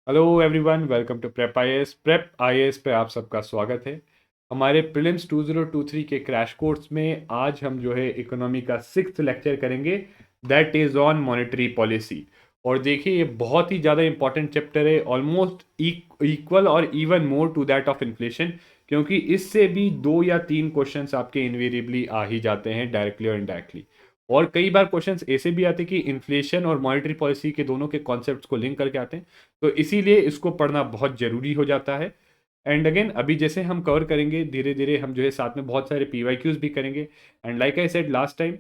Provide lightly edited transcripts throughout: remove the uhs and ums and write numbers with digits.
Hello everyone, welcome to Prep IAS पे आप सबका स्वागत है। हमारे प्रीलिम्स 2023 के क्रैश कोर्स में आज हम जो है इकोनॉमी का 6th लेक्चर करेंगे, that is on monetary policy. और देखिए, ये बहुत ही ज़्यादा इंपॉर्टेंट चैप्टर है, ऑलमोस्ट इक्वल और even more to that of inflation, क्योंकि इससे भी 2 या 3 क्वेश्चंस आपके इनवेरिएबली आ ही जाते हैं, डायरेक्टली और इनडायरेक्टली। और कई बार क्वेश्चंस ऐसे भी आते हैं कि इन्फ्लेशन और मॉनेटरी पॉलिसी के दोनों के कॉन्सेप्ट्स को लिंक करके आते हैं, तो इसीलिए इसको पढ़ना बहुत ज़रूरी हो जाता है। एंड अगेन, अभी जैसे हम कवर करेंगे धीरे धीरे, हम जो है साथ में बहुत सारे पीवाईक्यूज भी करेंगे। And like I said last time,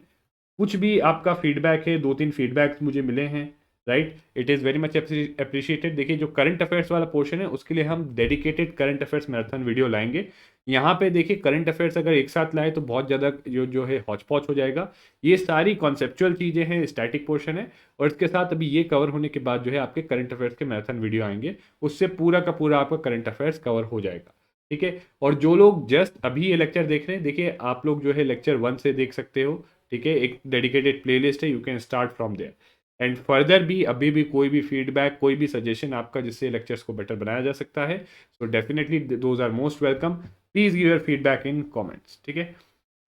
कुछ भी आपका फीडबैक है, 2-3 फीडबैक्स मुझे मिले हैं, right, it is very much appreciated. देखिए, जो करंट अफेयर्स वाला पोर्शन है उसके लिए हम dedicated current affairs marathon video लाएंगे। यहाँ पे देखिए, करंट अफेयर्स अगर एक साथ लाए तो बहुत ज़्यादा जो है हौच पौच हो जाएगा। ये सारी कॉन्सेप्चुअल चीज़ें हैं, स्टैटिक पोर्शन है, और इसके साथ अभी ये कवर होने के बाद जो है आपके करंट अफेयर्स के मैराथन वीडियो आएंगे, उससे पूरा का पूरा आपका करंट अफेयर्स कवर हो जाएगा। ठीक है। और जो लोग जस्ट अभी ये लेक्चर देख रहे हैं, देखिए आप लोग जो है लेक्चर 1 से देख सकते हो। ठीक है, एक डेडिकेटेड प्लेलिस्ट है, you can start from there. And further भी अभी भी कोई भी फीडबैक, कोई भी सजेशन आपका जिससे लेक्चर्स को बेटर बनाया जा सकता है, so definitely those are most welcome. Please give your feedback in comments. ठीक है।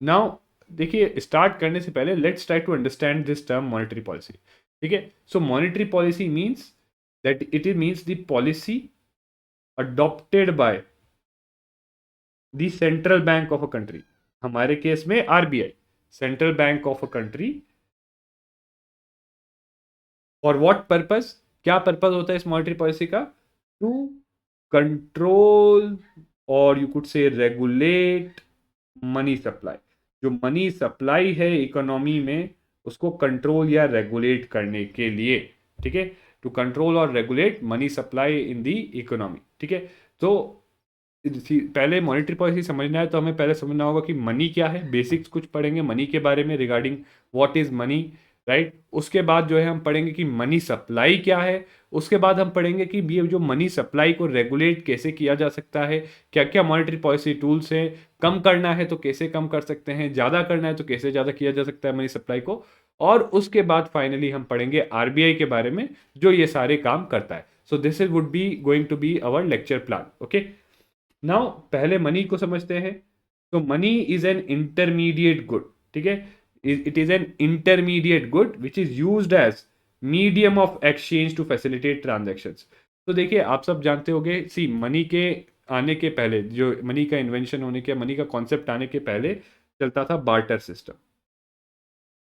नाउ देखिए, स्टार्ट करने से पहले let's try to understand this term monetary policy. ठीक है। So monetary policy means that it means the policy adopted by the central bank of a country, हमारे case में RBI, central bank of a country. For what purpose, क्या purpose होता है इस monetary policy का? To control और you could से regulate money supply. जो मनी सप्लाई है इकोनॉमी में, उसको कंट्रोल या रेगुलेट करने के लिए। ठीक है, टू कंट्रोल और regulate money supply in the economy. ठीक है। तो पहले मॉनेटरी पॉलिसी समझना है तो हमें पहले समझना होगा कि मनी क्या है। बेसिक्स कुछ पढ़ेंगे मनी के बारे में, regarding what is money, right. उसके बाद जो है हम पढ़ेंगे कि मनी सप्लाई क्या है। उसके बाद हम पढ़ेंगे कि ये जो मनी सप्लाई को रेगुलेट कैसे किया जा सकता है, क्या क्या मॉनेटरी पॉलिसी टूल्स हैं, कम करना है तो कैसे कम कर सकते हैं, ज़्यादा करना है तो कैसे ज़्यादा किया जा सकता है मनी सप्लाई को। और उसके बाद फाइनली हम पढ़ेंगे आरबीआई के बारे में, जो ये सारे काम करता है। So this is would be going to be our lecture plan. Okay. Now पहले मनी को समझते हैं। तो money is an intermediate good. ठीक है, it is an intermediate good which is used as medium of exchange to facilitate transactions. तो देखिए, आप सब जानते होंगे, सी मनी के आने के पहले, जो मनी का इन्वेंशन होने के, मनी का कॉन्सेप्ट आने के पहले चलता था बार्टर सिस्टम।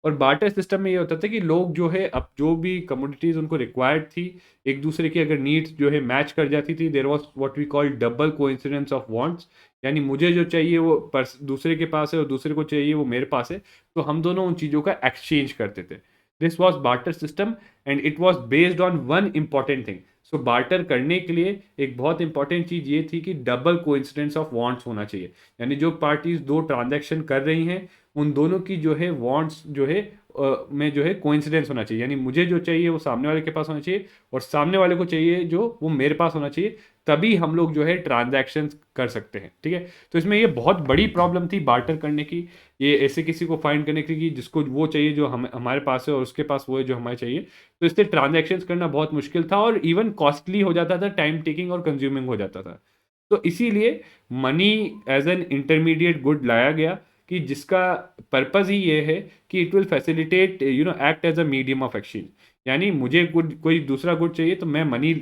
और बार्टर सिस्टम में ये होता था कि लोग जो है, अब जो भी कमोडिटीज उनको रिक्वायर्ड थी, एक दूसरे की अगर नीड्स जो है मैच कर जाती थी, there was what we call double coincidence of wants. यानी मुझे जो चाहिए वो दूसरे के पास है, और दूसरे को चाहिए वो मेरे पास है, तो हम दोनों उन चीज़ों का एक्सचेंज करते थे। This was barter system, and it was based on one important thing. So barter करने के लिए एक बहुत इंपॉर्टेंट चीज़ ये थी कि डबल कोइंसिडेंस ऑफ वांट्स होना चाहिए। यानी जो पार्टीज दो ट्रांजैक्शन कर रही हैं, उन दोनों की जो है वांट्स जो है में जो है कोइंसिडेंस होना चाहिए। यानी मुझे जो चाहिए वो सामने वाले के पास होना चाहिए, और सामने वाले को चाहिए जो वो मेरे पास होना चाहिए, तभी हम लोग जो है ट्रांजैक्शन कर सकते हैं। ठीक है। तो इसमें ये बहुत बड़ी प्रॉब्लम थी बार्टर करने की, ये ऐसे किसी को फाइंड करने की कि जिसको वो चाहिए जो हमारे पास है, और उसके पास वो है जो हमारे चाहिए। तो इससे ट्रांजैक्शन करना बहुत मुश्किल था, और इवन कॉस्टली हो जाता था, टाइम टेकिंग और कंज्यूमिंग हो जाता था। तो इसीलिए money as an intermediate good लाया गया, कि जिसका पर्पज ही ये है कि it will facilitate act as a medium of exchange. यानी मुझे गुड, कोई दूसरा गुड चाहिए तो मैं मनी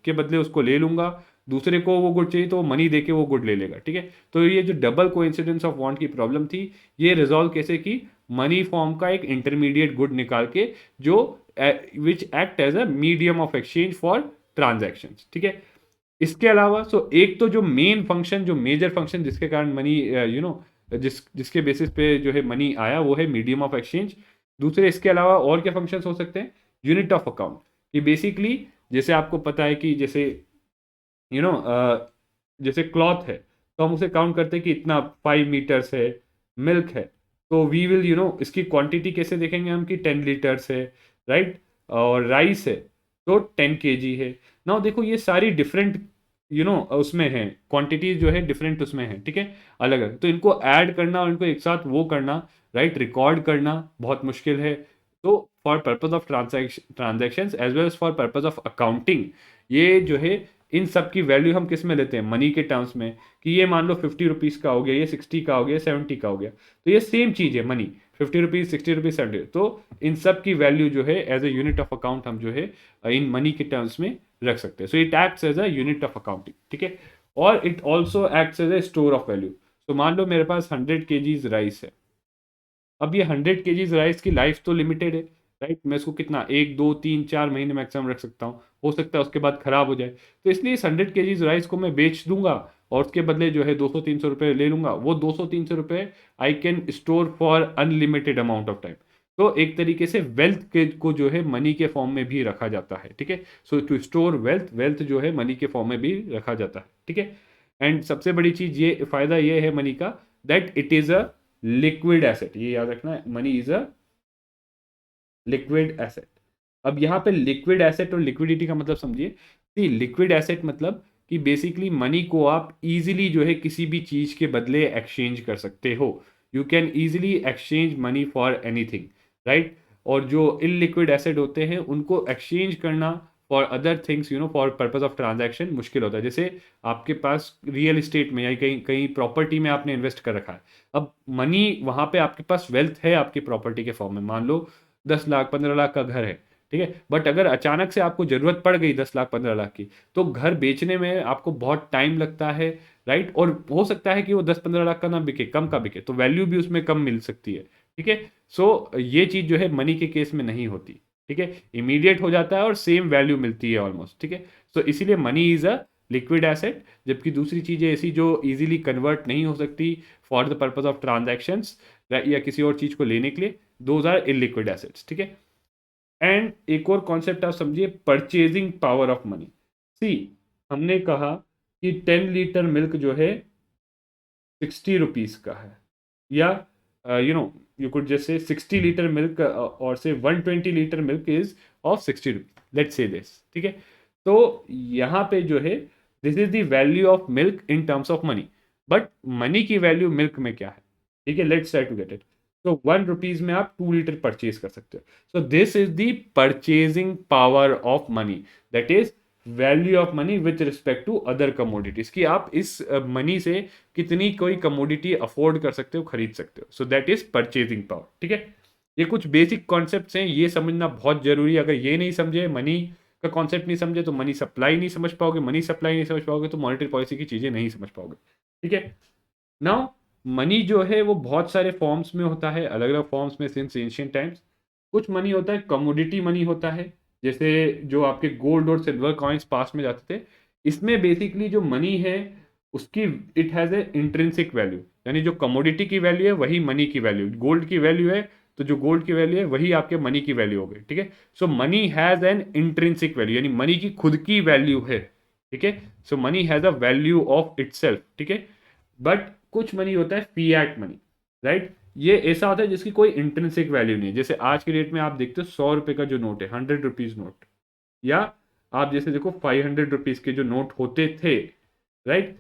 के बदले उसको ले लूंगा, दूसरे को वो गुड चाहिए तो वो मनी देके वो गुड ले लेगा। ठीक है। तो ये जो डबल कोइंसिडेंस ऑफ वांट की प्रॉब्लम थी, ये रिजॉल्व कैसे की? मनी फॉर्म का एक इंटरमीडिएट गुड निकाल के, जो which act as a medium of exchange for transaction. ठीक है। इसके अलावा एक तो जो मेन फंक्शन, जो मेजर फंक्शन जिसके कारण मनी जिसके बेसिस पे जो है मनी आया, वो है मीडियम ऑफ एक्सचेंज। दूसरे इसके अलावा और क्या फंक्शंस हो सकते हैं? यूनिट ऑफ अकाउंट, कि बेसिकली जैसे आपको पता है कि जैसे यू नो जैसे क्लॉथ है, तो हम उसे काउंट करते हैं कि इतना 5 मीटर्स है। मिल्क है, तो वी विल इसकी क्वांटिटी कैसे देखेंगे हम, कि 10 लीटर्स है, राइट। और राइस है तो 10 kg है। ना देखो, ये सारी डिफरेंट उसमें है, क्वांटिटी जो है डिफरेंट उसमें है। ठीक है, अलग अलग। तो इनको ऐड करना और इनको एक साथ वो करना, राइट, रिकॉर्ड करना बहुत मुश्किल है। तो for purpose of transactions as well as for purpose of accounting, ये जो है इन सब की वैल्यू हम किस में लेते हैं, मनी के टर्म्स में, कि ये मान लो 50 रुपीज़ का हो गया, ये 60 का हो गया, 70 का हो गया, तो ये सेम चीज़ है मनी, 50 रुपीज़, 60 रुपीज़, 70, तो इन सब की वैल्यू जो है as a unit of account हम जो है इन मनी के टर्म्स में रख सकते हैं. So it acts as a unit of accounting. ठीक है. और it also acts as a store of value. तो मान लो मेरे पास 100 kgs राइस है. अब ये 100 kgs राइस की लाइफ तो लिमिटेड है, राइट. मैं इसको कितना 1 2 3 4 महीने मैक्सिमम रख सकता हूँ, हो सकता है उसके बाद खराब हो जाए. तो इसलिए इस 100 kgs राइस को मैं बेच दूंगा और उसके बदले जो है 200 300 रुपये ले लूंगा. वो 200 300 रुपये I can store for unlimited amount of time. तो एक तरीके से वेल्थ के को जो है मनी के फॉर्म में भी रखा जाता है. ठीक है. सो टू स्टोर वेल्थ, वेल्थ जो है मनी के फॉर्म में भी रखा जाता है. ठीक है. एंड सबसे बड़ी चीज ये फायदा ये है मनी का, that it is a liquid asset. ये याद रखना है, money is a liquid asset. अब यहाँ पे लिक्विड एसेट और लिक्विडिटी का मतलब समझिए. सी लिक्विड एसेट मतलब कि बेसिकली मनी को आप इजीली जो है किसी भी चीज के बदले एक्सचेंज कर सकते हो. You can easily exchange money for anything, right. और जो इनलिक्विड एसेट होते हैं उनको एक्सचेंज करना for other things, for purpose of transaction मुश्किल होता है. जैसे आपके पास रियल इस्टेट में या कहीं कहीं प्रॉपर्टी में आपने इन्वेस्ट कर रखा है. अब मनी वहां पे आपके पास वेल्थ है आपकी प्रॉपर्टी के फॉर्म में. मान लो 10 लाख 15 लाख का घर है. ठीक है. बट अगर अचानक से आपको जरूरत पड़ गई 10 लाख 15 लाख की, तो घर बेचने में आपको बहुत टाइम लगता है, राइट. और हो सकता है कि वो 10 15 लाख का ना बिके, कम का बिके, तो वैल्यू भी उसमें कम मिल सकती है. ठीक है. सो ये चीज जो है मनी के केस में नहीं होती. ठीक है. इमीडिएट हो जाता है और सेम वैल्यू मिलती है ऑलमोस्ट. ठीक है. सो इसीलिए money is a liquid asset. जबकि दूसरी चीजें ऐसी जो इजीली कन्वर्ट नहीं हो सकती for the purpose of transactions या किसी और चीज को लेने के लिए, दोज आर इलिक्विड एसेट्स. ठीक है. एंड एक और कॉन्सेप्ट आप समझिए, परचेजिंग पावर ऑफ मनी. सी हमने कहा कि 10 लीटर मिल्क जो है 60 रुपीज का है, या you could just say 60 litre milk और से 120 litre milk is of 60 rupees, let's say this. ठीक है. तो यहाँ पे जो है this is the value of milk in terms of money. But money की वैल्यू मिल्क में क्या है? ठीक है. Let's try to get it. तो 1 रुपीज में आप 2 लीटर परचेज कर सकते हो. So this is the purchasing power of money, that is value of money with respect to other commodities, कि आप इस मनी से कितनी कोई कमोडिटी अफोर्ड कर सकते हो, खरीद सकते हो. So that is purchasing power. ठीक है. ये कुछ बेसिक कॉन्सेप्ट्स हैं, ये समझना बहुत जरूरी है. अगर ये नहीं समझे, मनी का कॉन्सेप्ट नहीं समझे, तो मनी सप्लाई नहीं समझ पाओगे. मनी सप्लाई नहीं समझ पाओगे तो मॉनेटरी पॉलिसी की चीजें नहीं समझ पाओगे. ठीक है. नाउ मनी जो है वो बहुत सारे फॉर्म्स में होता है, अलग अलग फॉर्म्स में सिंस एंशिएंट टाइम्स. कुछ मनी होता है कमोडिटी मनी होता है, जैसे जो आपके गोल्ड और सिल्वर कॉइन्स पास में जाते थे. इसमें बेसिकली जो मनी है उसकी it has a intrinsic value, यानी जो कमोडिटी की वैल्यू है वही मनी की वैल्यू. गोल्ड की वैल्यू है तो जो गोल्ड की वैल्यू है वही आपके मनी की वैल्यू हो गई. ठीक है. So money has an intrinsic value, यानी मनी की खुद की वैल्यू है. ठीक है. So money has a value of itself. ठीक है. बट कुछ मनी होता है फिएट मनी, राइट. ये ऐसा होता है जिसकी कोई इंट्रिंसिक वैल्यू नहीं है. जैसे आज के डेट में आप देखते हो 100 रुपए का जो नोट है, 100 रुपीज नोट, या आप जैसे देखो 500 रुपीज के जो नोट होते थे, राइट.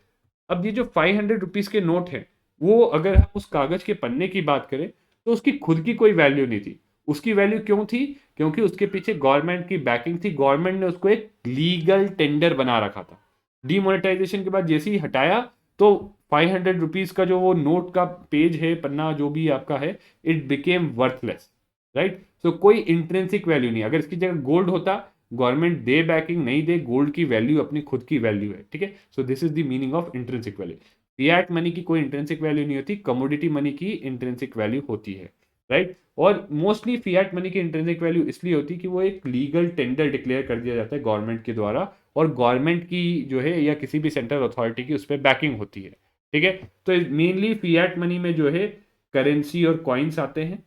अब ये जो 500 रुपीज के नोट है, वो अगर हम उस कागज के पन्ने की बात करें तो उसकी खुद की कोई वैल्यू नहीं थी. उसकी वैल्यू क्यों थी? क्योंकि उसके पीछे गवर्नमेंट की बैकिंग थी. गवर्नमेंट ने उसको एक लीगल टेंडर बना रखा था. डीमोनेटाइजेशन के बाद जैसे ही हटाया, तो 500 रुपीज का जो वो नोट का पेज है, पन्ना जो भी आपका है, इट बिकेम वर्थलेस, राइट. सो कोई इंट्रेंसिक वैल्यू नहीं. अगर इसकी जगह गोल्ड होता, गवर्नमेंट दे बैकिंग नहीं दे, गोल्ड की वैल्यू अपनी खुद की वैल्यू है. ठीक है. So this is the meaning of intrinsic value. Fiat money की कोई इंट्रेंसिक वैल्यू नहीं होती, कमोडिटी मनी की इंट्रेंसिक वैल्यू होती है, राइट. और मोस्टली फिएट मनी की इंट्रेंसिक वैल्यू इसलिए होती है कि वो एक लीगल टेंडर डिक्लेयर कर दिया जाता है गवर्नमेंट के द्वारा, और गवर्नमेंट की जो है या किसी भी सेंट्रल अथॉरिटी की उस पर बैकिंग होती है. ठीक है. तो मेनली फिएट मनी में जो है करेंसी और कॉइन्स आते हैं.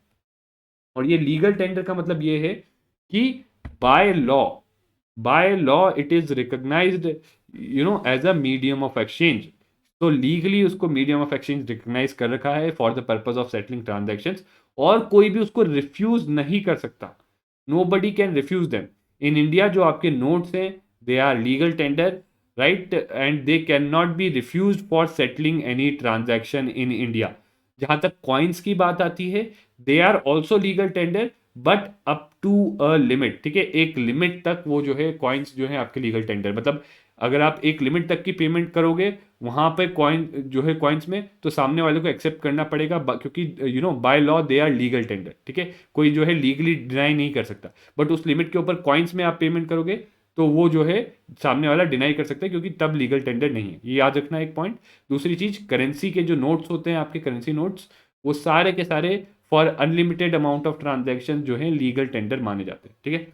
और ये लीगल टेंडर का मतलब ये है कि by law, by law it is recognised as a medium of exchange. तो लीगली उसको मीडियम ऑफ एक्सचेंज रिकॉग्नाइज कर रखा है for the purpose of settling transactions, और कोई भी उसको रिफ्यूज नहीं कर सकता. Nobody can refuse them. In India जो आपके नोट्स हैं, they are legal tender, right, and they can not be refuse for settling any transaction in India. जहां तक कॉइन्स की बात आती है, they are also legal tender, but up to a limit, ठीक है, एक लिमिट तक वो जो है कॉइन्स जो है आपके लीगल टेंडर, मतलब अगर आप एक लिमिट तक की पेमेंट करोगे वहां पे कॉइन जो है कॉइन्स में, तो सामने वाले को एक्सेप्ट करना पड़ेगा क्योंकि by law they are legal tender, ठीक है, कोई जो है लीगली डिनाई नहीं कर सकता। बट उस लिमिट के ऊपर कॉइन्स में आप पेमेंट करोगे तो वो जो है सामने वाला डिनाई कर सकता है, क्योंकि तब लीगल टेंडर नहीं है, ये याद रखना एक पॉइंट। दूसरी चीज, करेंसी के जो नोट्स होते हैं आपके करेंसी नोट्स, वो सारे के सारे for unlimited amount of transaction जो है लीगल टेंडर माने जाते हैं, ठीक है।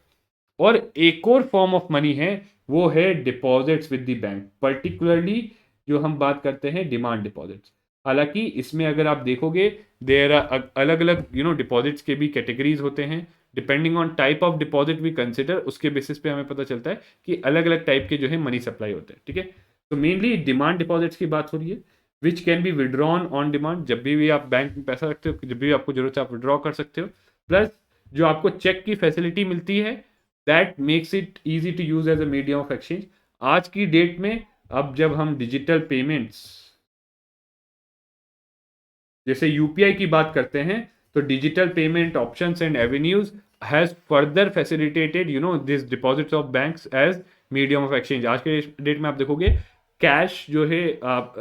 और एक और फॉर्म ऑफ मनी है, वो है deposits with the bank, particularly जो हम बात करते हैं डिमांड डिपॉजिट्स। हालांकि इसमें अगर आप देखोगे देयर आर अलग अलग डिपॉजिट्स के भी कैटेगरीज होते हैं, depending on type of deposit we consider, उसके बेसिस पे हमें पता चलता है कि अलग अलग टाइप के जो है मनी सप्लाई होते हैं, ठीक है। तो मेनली डिमांड डिपॉजिट्स की बात हो रही है, which can be withdrawn on demand, जब भी आप बैंक में पैसा रखते हो, जब भी आपको जरूरत है आप विड्रॉ कर सकते हो। प्लस जो आपको चेक की फैसिलिटी मिलती है, that makes it easy to use as a medium of exchange. आज की डेट में अब जब हम डिजिटल पेमेंट्स जैसे यूपीआई की बात करते हैं, तो digital payment options and avenues has further facilitated this deposits of banks as medium of exchange. आज के डेट में आप देखोगे कैश जो है आप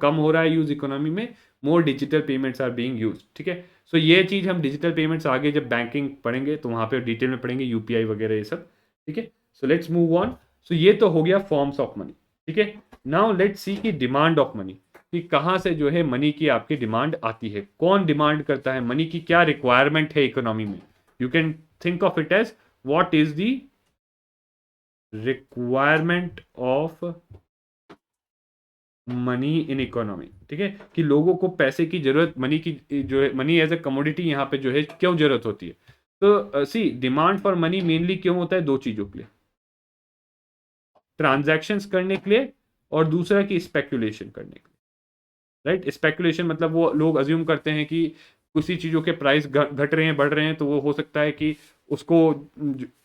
कम हो रहा है यूज इकोनॉमी में, more digital payments are being use, ठीक है। सो ये चीज हम डिजिटल पेमेंट्स आगे जब बैंकिंग पढ़ेंगे तो वहां पे डिटेल में पढ़ेंगे, यूपीआई वगैरह ये सब, ठीक है। So let's move on. So ये तो हो गया फॉर्म्स ऑफ मनी, ठीक है। नाउ लेट्स सी की डिमांड ऑफ मनी, कि कहाँ से जो है मनी की आपकी डिमांड आती है, कौन डिमांड करता है मनी की, क्या रिक्वायरमेंट है इकोनॉमी में। You can think of it as what is the requirement of money in economy, ठीक है, कि लोगों को पैसे की जरूरत, मनी की जो है, मनी एज ए कमोडिटी यहाँ पे जो है क्यों जरूरत होती है। तो सी डिमांड फॉर मनी मेनली क्यों होता है, दो चीजों के लिए, ट्रांजैक्शंस करने के लिए और दूसरा की स्पेकुलेशन करने के लिए, राइट। स्पेकुलेशन मतलब वो लोग अज्यूम करते हैं कि किसी चीज़ों के प्राइस घट रहे हैं, बढ़ रहे हैं, तो वो हो सकता है कि उसको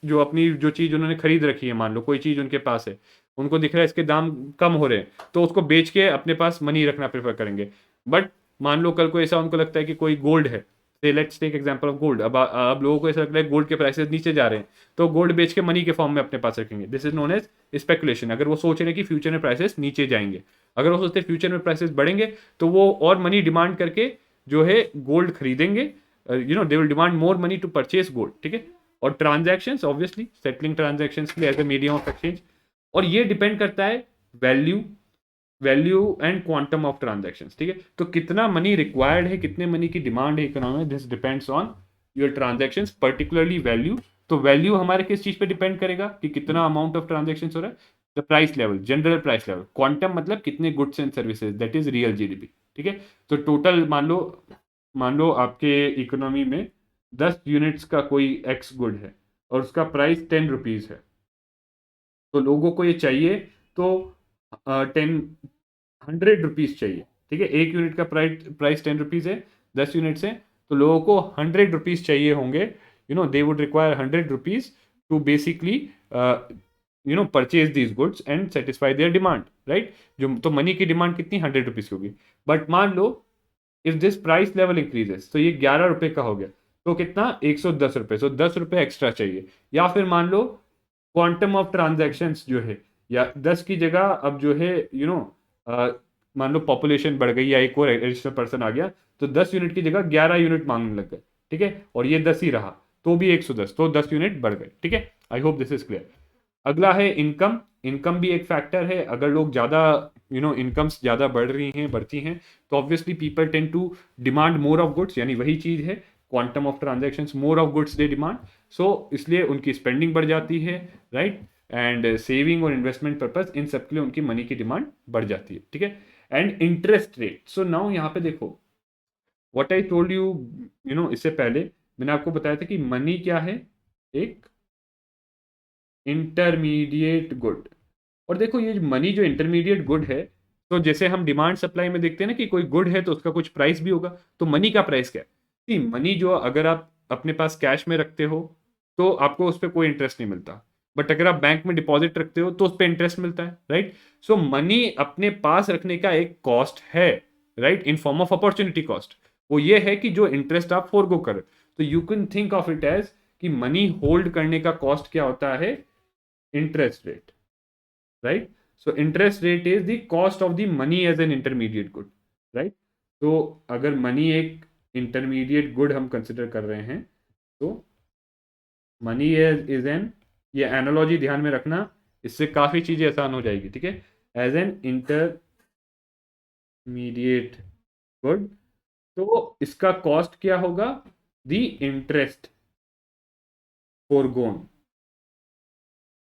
जो अपनी जो चीज़ उन्होंने खरीद रखी है, मान लो कोई चीज़ उनके पास है, उनको दिख रहा है इसके दाम कम हो रहे हैं, तो उसको बेच के अपने पास मनी रखना प्रेफर करेंगे। बट मान लो कल को ऐसा उनको लगता है कि कोई गोल्ड है, say let's take example of gold, अब लोगों को ऐसा लगता है गोल्ड के प्राइसेस नीचे जा रहे हैं, तो गोल्ड बेच के मनी के फॉर्म में अपने पास रखेंगे, this is known as speculation. अगर वो सोच रहे हैं कि फ्यूचर में प्राइसेस नीचे जाएंगे, अगर वो सोचते हैं फ्यूचर में प्राइसेस बढ़ेंगे, तो वो और मनी डिमांड करके जो है गोल्ड खरीदेंगे, they will demand more money to purchase gold, ठीक है। और ट्रांजैक्शंस ऑब्वियसली सेटलिंग ट्रांजैक्शंस के लिए as a medium of exchange, और ये डिपेंड करता है value value and quantum of transactions, ठीक है। तो कितना मनी रिक्वायर्ड है, कितने मनी की डिमांड है इकोनॉमी में, this depends on your transactions, particularly value. तो वैल्यू हमारे किस चीज पे डिपेंड करेगा कि कितना अमाउंट ऑफ ट्रांजैक्शंस हो रहा है, the price level, general price level. Quantum मतलब कितने goods and services, that is real GDP, ठीक है। तो टोटल मान लो आपके इकोनॉमी में 10 यूनिट्स का कोई एक्स गुड है और उसका प्राइस 10 रुपीज है, तो लोगों को ये चाहिए, तो 100 रुपीज चाहिए, ठीक है। 1 यूनिट का प्राइस 10 रुपीज है, 10 यूनिट्स है, तो लोगों को 100 रुपीज चाहिए होंगे, they would require 100 rupees to basically purchase these goods and satisfy their demand, right. जो तो मनी की डिमांड कितनी, 100 रुपीज की होगी। बट मान लो if this price level increases, तो ये 11 रुपए का हो गया, तो कितना, 110 रुपए, तो 10 रुपए एक्स्ट्रा चाहिए। या फिर मान लो क्वांटम ऑफ ट्रांजैक्शंस जो है, या 10 की जगह अब जो है मान लो पॉपुलेशन बढ़ गई या एक और एडिशनल पर्सन आ गया, तो 10 यूनिट की जगह 11 यूनिट मांगने लग गए, ठीक है, और ये 10 ही रहा, तो भी 110, तो 10 यूनिट बढ़ गए, ठीक है। आई होप दिस इज क्लियर। अगला है इनकम। इनकम भी एक फैक्टर है, अगर लोग ज़्यादा इनकम्स ज़्यादा बढ़ रही हैं, बढ़ती हैं, तो obviously people tend to demand more of goods, यानी वही चीज़ है quantum of transactions, more of goods they demand, so इसलिए उनकी स्पेंडिंग बढ़ जाती है, राइट। एंड सेविंग और इन्वेस्टमेंट पर्पज, इन सब के लिए उनकी मनी की डिमांड बढ़ जाती है, ठीक है। And interest rate, so now यहाँ पे देखो व्हाट आई टोल्ड यू, इससे पहले मैंने आपको बताया था कि मनी क्या है, एक इंटरमीडिएट गुड। और देखो ये मनी जो इंटरमीडिएट गुड है, तो जैसे हम डिमांड सप्लाई में देखते हैं ना कि कोई गुड है तो उसका कुछ प्राइस भी होगा, तो मनी का प्राइस क्या है, मनी जो अगर आप अपने पास कैश में रखते हो तो आपको उस पर कोई इंटरेस्ट नहीं मिलता, बट अगर आप बैंक में डिपॉजिट रखते हो तो उस पर इंटरेस्ट मिलता है, राइट। सो मनी अपने पास रखने का एक कॉस्ट है, right, in form of opportunity cost, वो ये है कि जो इंटरेस्ट आप फोरगो कर, तो you can think of it as कि मनी होल्ड करने का कॉस्ट क्या होता है, interest rate, right. So interest rate is the cost of the money as an intermediate good, right. तो अगर मनी एक इंटरमीडिएट गुड हम कंसिडर कर रहे हैं, तो मनी इज एन, ये एनालॉजी ध्यान में रखना, इससे काफी चीजें आसान हो जाएगी, ठीक है। एज एन इंटरमीडिएट गुड, तो इसका कॉस्ट क्या होगा, द इंटरेस्ट फोरगोन।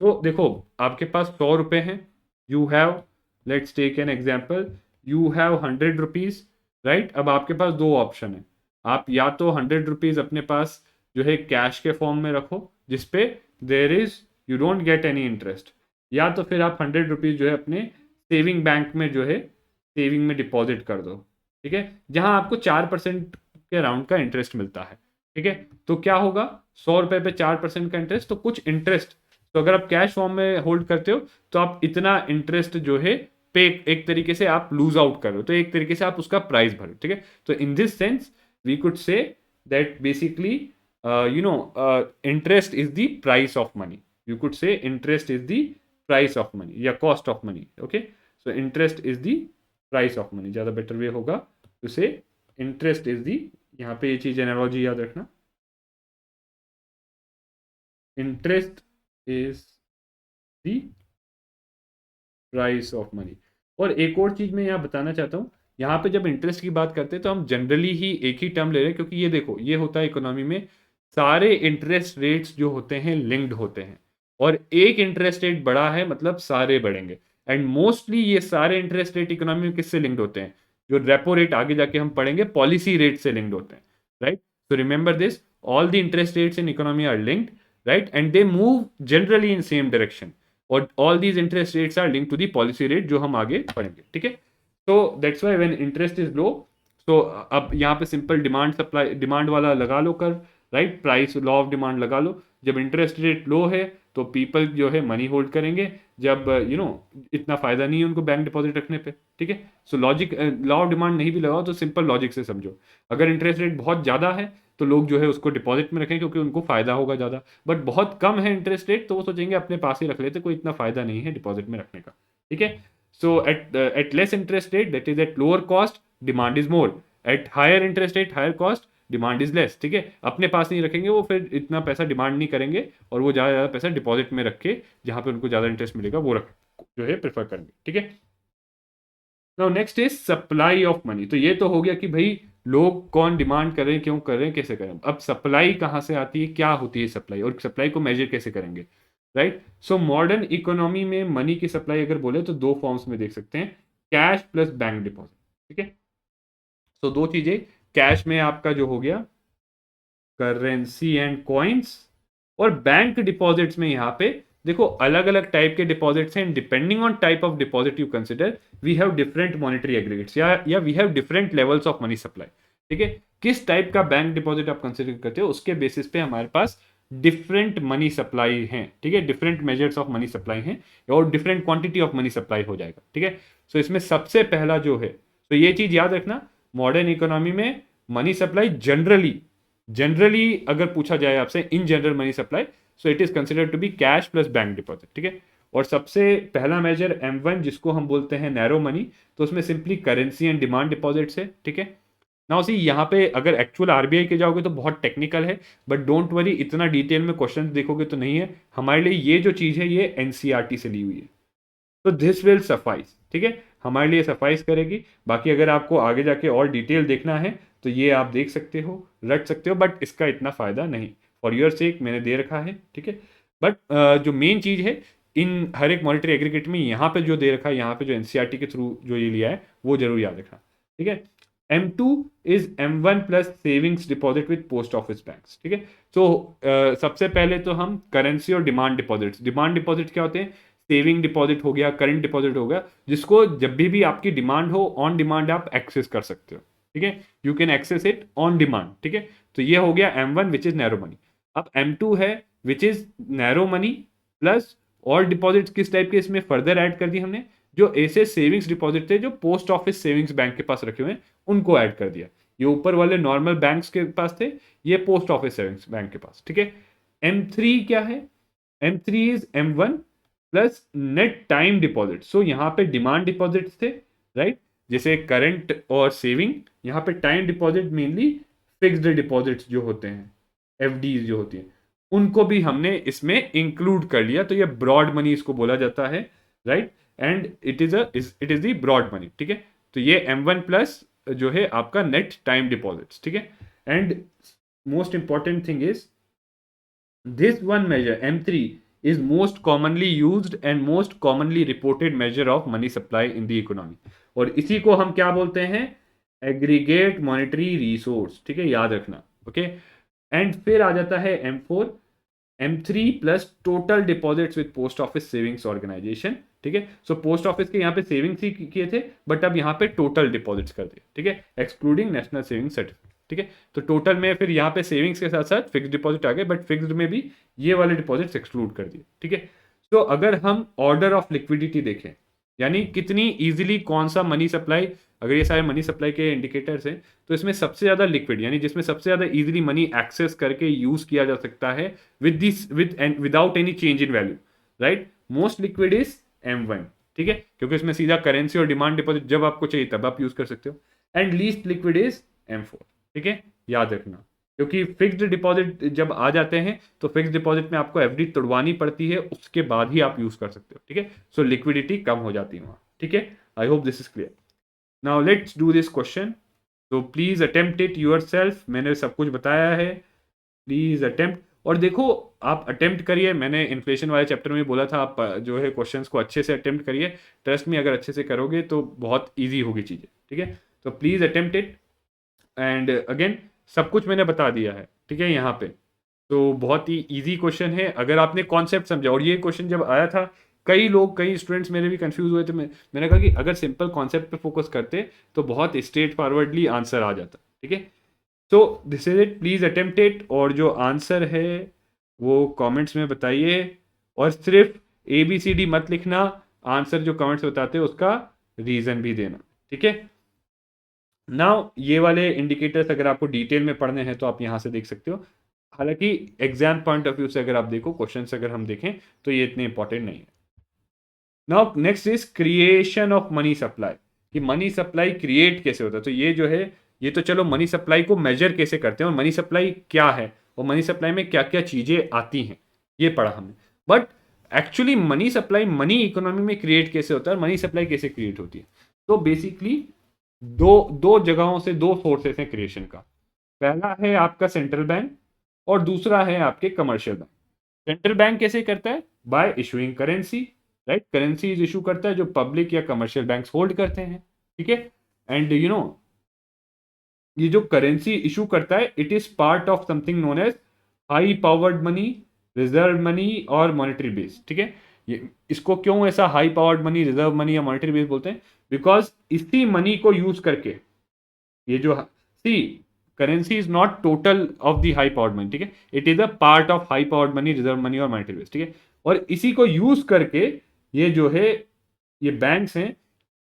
तो देखो आपके पास 100 रुपए हैं, you have, let's take an example, you have 100 rupees, right. अब आपके पास दो ऑप्शन है, आप या तो 100 रुपीज अपने पास जो है कैश के फॉर्म में रखो जिसपे there is you don't get any interest, या तो फिर आप 100 रुपीज जो है अपने सेविंग बैंक में जो है सेविंग में डिपॉजिट कर दो, ठीक है, जहां आपको 4% के अराउंड का इंटरेस्ट मिलता है, ठीक है। तो क्या होगा, 100 रुपए पे 4% का इंटरेस्ट, तो कुछ इंटरेस्ट, तो अगर आप कैश फॉर्म में होल्ड करते हो तो आप इतना इंटरेस्ट जो है पे एक तरीके से आप लूज आउट कर रहे हो, तो एक तरीके से आप उसका प्राइस भरो, ठीक है। तो in this sense we could say that basically interest is the price of money, you could say interest is the price of money या cost of money, okay. So interest is the price of money, ज़्यादा better way होगा तो से interest is the, यहाँ पे ये चीज़ analogy याद रखना, interest is the price of money. और एक और चीज़ मैं यहाँ बताना चाहता हूँ, यहाँ पे जब इंटरेस्ट की बात करते हैं तो हम जनरली ही एक ही टर्म ले रहे हैं, क्योंकि ये देखो ये होता है इकोनॉमी में, सारे इंटरेस्ट रेट्स जो होते हैं लिंक्ड होते हैं, और एक इंटरेस्ट रेट बढ़ा है मतलब सारे बढ़ेंगे। एंड मोस्टली ये सारे इंटरेस्ट रेट इकोनॉमी में किससे लिंक्ड होते हैं, जो रेपो रेट आगे जाके हम पढ़ेंगे पॉलिसी रेट से लिंक्ड होते हैं, right. So remember this, all the interest rates in economy are linked, right, and they move generally in same direction, और all these interest rates are link to the policy rate जो हम आगे पढ़ेंगे, ठीक है। तो that's why when interest is low, तो अब यहाँ पे सिंपल डिमांड सप्लाई, डिमांड वाला लगा लो कर, right, price law of demand लगा लो, जब इंटरेस्ट रेट लो है तो पीपल जो है मनी होल्ड करेंगे, जब इतना फायदा नहीं है उनको बैंक डिपॉजिट रखने पे, ठीक है। सो लॉजिक, लॉ ऑफ डिमांड नहीं भी लगाओ तो सिंपल लॉजिक से समझो, अगर इंटरेस्ट रेट बहुत ज़्यादा है तो लोग जो है उसको डिपॉजिट में रखें क्योंकि उनको फायदा होगा ज़्यादा, बट बहुत कम है इंटरेस्ट रेट तो वो सोचेंगे अपने पास ही रख लेते, कोई इतना फायदा नहीं है डिपॉजिट में रखने का, ठीक है। So at less interest rate, that is at lower cost, demand is more, at higher interest rate, higher cost, demand is less, ठीक है। अपने पास नहीं रखेंगे वो, फिर इतना पैसा डिमांड नहीं करेंगे, और वो ज़्यादा ज़्यादा पैसा डिपॉजिट में रख के जहाँ पे उनको ज़्यादा इंटरेस्ट मिलेगा वो रख जो है प्रेफर करेंगे, ठीक है। Now next is supply of money. तो ये तो हो गया कि भाई लोग कौन डिमांड कर रहे हैं, क्यों कर रहे हैं, कैसे करें। अब सप्लाई कहाँ से आती है, क्या होती है सप्लाई, और सप्लाई को मेजर कैसे करेंगे, राइट। सो मॉडर्न इकोनॉमी में मनी की सप्लाई अगर बोले तो दो फॉर्म्स में देख सकते हैं, कैश प्लस बैंक डिपॉजिट, ठीक है। सो दो चीजें, कैश में आपका जो हो गया करेंसी एंड कॉइन्स, और बैंक डिपॉजिट्स में यहाँ पे देखो अलग अलग टाइप के डिपॉजिट्स हैं, depending on type of deposit you consider we have different monetary aggregates, या we have different levels of money supply, ठीक है। किस टाइप का बैंक डिपॉजिट आप कंसिडर करते हो उसके बेसिस पे हमारे पास डिफरेंट मनी सप्लाई हैं, ठीक है, different measures of money supply हैं, और different quantity of money supply हो जाएगा, ठीक है। सो इसमें सबसे पहला जो है, तो ये चीज याद रखना, मॉडर्न इकोनॉमी में मनी सप्लाई जनरली अगर पूछा जाए आपसे in general money supply, so it is considered to be cash plus bank deposit, ठीक है। और सबसे पहला मेजर M1 जिसको हम बोलते हैं नैरो मनी, तो उसमें simply currency and demand deposits है, ठीक है। नाउ सी यहाँ पे अगर एक्चुअल आरबीआई के जाओगे तो बहुत टेक्निकल है, बट डोंट वरी, इतना डिटेल में क्वेश्चन देखोगे तो नहीं है, हमारे लिए ये जो चीज़ है ये NCERT से ली हुई है, तो दिस विल सफाइस, ठीक है, हमारे लिए सफाइस करेगी। बाकी अगर आपको आगे जाके और डिटेल देखना है तो ये आप देख सकते हो, रट सकते हो, बट इसका इतना फायदा नहीं, फॉर योर सेक मैंने दे रखा है, ठीक है। बट जो मेन चीज़ है इन हर एक मॉनेटरी एग्रीगेट में यहाँ पे जो दे रखा है, यहाँ पे जो NCERT के थ्रू जो ये लिया है वो जरूर याद रखना, ठीक है। M2 is M1 plus savings deposit with post office banks, ठीक है। तो सबसे पहले तो हम करेंसी और डिमांड डिपॉजिट क्या होते हैं, सेविंग डिपॉजिट हो गया, करंट डिपॉजिट हो गया, जिसको जब भी आपकी डिमांड हो ऑन डिमांड आप एक्सेस कर सकते हो, ठीक है, you can access it on demand, ठीक है। तो ये हो गया M1 which is narrow money. अब M2 है which is narrow money plus और डिपॉजिट किस टाइप के इसमें फर्दर ऐड कर दी हमने, जो ऐसे सेविंग्स डिपॉजिट थे जो पोस्ट ऑफिस सेविंग्स बैंक के पास रखे हुए हैं उनको ऐड कर दिया। ये ऊपर वाले नॉर्मल बैंक्स के पास थे, ये पोस्ट ऑफिस सेविंग्स बैंक के पास, ठीक है। M3 क्या है? M3 is M1 plus net time deposit. So यहाँ पे डिमांड डिपॉजिट्स थे, राइट, जैसे करंट और सेविंग। यहाँ पे time deposit mainly fixed deposits जो होते हैं, FDs जो होती हैं, उनको भी हमने इसमें इंक्लूड कर लिया। तो ये ब्रॉड मनी इसको बोला जाता है, right, and it is the broad money, ठीक है। तो ये M1 प्लस जो है आपका नेट टाइम डिपॉजिट्स, ठीक है। And most important thing is this one measure M3 is most commonly used and most commonly reported measure of money supply in the economy, और इसी को हम क्या बोलते हैं? एग्रीगेट मॉनेटरी रिसोर्स, ठीक है, याद रखना, ओके। एंड फिर आ जाता है M4, M3 plus total deposits with post office savings organisation, ठीक है। सो पोस्ट ऑफिस के यहाँ पे सेविंग्स ही किए थे, बट अब यहाँ पे टोटल डिपॉजिट्स कर दिए, ठीक है, एक्सक्लूडिंग नेशनल सेविंग सर्टिफिकेट, ठीक है। तो टोटल में फिर यहाँ पे सेविंग्स के साथ साथ फिक्स्ड डिपॉजिट आ गए, बट फिक्स्ड में भी ये वाले डिपॉजिट्स एक्सक्लूड कर दिए, ठीक है। तो अगर हम ऑर्डर ऑफ लिक्विडिटी देखें, यानी कितनी इजीली कौन सा मनी सप्लाई, अगर ये सारे मनी सप्लाई के इंडिकेटर्स हैं, तो इसमें सबसे ज़्यादा लिक्विड, यानी जिसमें सबसे ज़्यादा इजीली मनी एक्सेस करके यूज़ किया जा सकता है without any change in value, right, most liquid is M1, ठीक है, क्योंकि इसमें सीधा करेंसी और डिमांड डिपॉजिट जब आपको चाहिए तब आप यूज़ कर सकते हो। And least liquid is M4, ठीक है, याद रखना, क्योंकि फिक्स्ड डिपॉजिट जब आ जाते हैं तो फिक्स्ड डिपॉजिट में आपको FD तोड़वानी पड़ती है, उसके बाद ही आप यूज कर सकते हो, ठीक है। सो लिक्विडिटी कम हो जाती है वहां, ठीक है। आई hope this is clear. Now let's do this question, तो प्लीज अटेम्प्ट इट योरसेल्फ। मैंने सब कुछ बताया है, प्लीज अटेम्प्ट। और देखो, आप अटेम्प्ट करिए, मैंने इन्फ्लेशन वाले चैप्टर में बोला था, आप जो है क्वेश्चंस को अच्छे से अटेम्प्ट करिए। ट्रस्ट में, अगर अच्छे से करोगे तो बहुत ईजी होगी चीज़ें, ठीक है। तो please attempt it. And again, सब कुछ मैंने बता दिया है, ठीक है, यहाँ पे। तो बहुत ही इजी क्वेश्चन है अगर आपने कॉन्सेप्ट समझा। और ये क्वेश्चन जब आया था, कई स्टूडेंट्स मेरे भी कंफ्यूज हुए थे। मैंने कहा कि अगर सिंपल कॉन्सेप्ट पे फोकस करते तो बहुत स्ट्रेट फॉरवर्डली आंसर आ जाता, ठीक है। तो this is it, please attempt it. और जो आंसर है वो कमेंट्स में बताइए, और सिर्फ ABCD मत लिखना, आंसर जो कमेंट्स बताते हैं उसका रीजन भी देना, ठीक है। नाउ ये वाले इंडिकेटर्स अगर आपको डिटेल में पढ़ने हैं तो आप यहाँ से देख सकते हो। हालांकि एग्जाम पॉइंट ऑफ व्यू से अगर आप देखो, क्वेश्चन अगर हम देखें तो ये इतने इंपॉर्टेंट नहीं है। Now next is creation of money supply, कि मनी सप्लाई क्रिएट कैसे होता है। तो ये जो है, ये तो चलो मनी सप्लाई को मेजर कैसे करते हैं और मनी सप्लाई क्या है और मनी सप्लाई में क्या क्या चीजें आती हैं, ये पढ़ा हमने। But actually money supply, money economy में क्रिएट कैसे होता है और मनी सप्लाई कैसे क्रिएट होती है। तो बेसिकली दो जगहों से, दो सोर्सेस हैं क्रिएशन का। पहला है आपका सेंट्रल बैंक और दूसरा है आपके कमर्शियल बैंक। सेंट्रल बैंक कैसे करता है? Bye issuing currency, right, currency issue करता है जो पब्लिक या कमर्शियल बैंक्स होल्ड करते हैं, ठीक है। एंड यू नो, ये जो करेंसी इशू करता है, it is part of something known as high powered money, reserve money और मॉनेटरी बेस, ठीक है। ये इसको क्यों ऐसा high powered money, reserve money या मॉनेटरी बेस बोलते हैं? बिकॉज इसी मनी को यूज करके, ये जो see currency is not total of the high powered money, ठीक है, it is a part of high powered money, reserve money और मॉनेटरी बेस, ठीक है। और इसी को यूज करके ये जो है, ये बैंक्स हैं,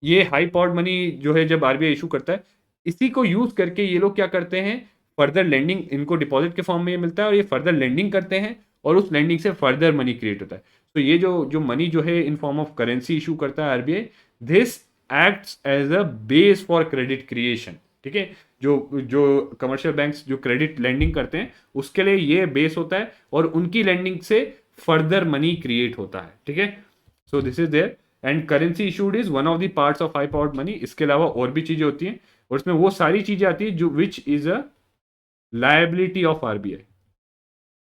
ये हाई पावर्ड मनी जो है जब RBI इशू करता है, इसी को यूज करके ये लोग क्या करते हैं, फर्दर लेंडिंग, इनको डिपॉजिट के फॉर्म में ये मिलता है और ये फर्दर लेंडिंग करते हैं और उस लेंडिंग से फर्दर मनी क्रिएट होता है। तो ये जो मनी जो है in form of currency issue करता है RBI, this acts as a base for credit creation, ठीक है। जो कमर्शियल बैंक्स जो क्रेडिट लेंडिंग करते हैं उसके लिए ये बेस होता है और उनकी लेंडिंग से फर्दर मनी क्रिएट होता है, ठीक है। So this is there. And currency issued is one of the parts of high powered money. इसके अलावा और भी चीजें होती हैं और इसमें वो सारी चीजें आती है जो which is a liability of RBI।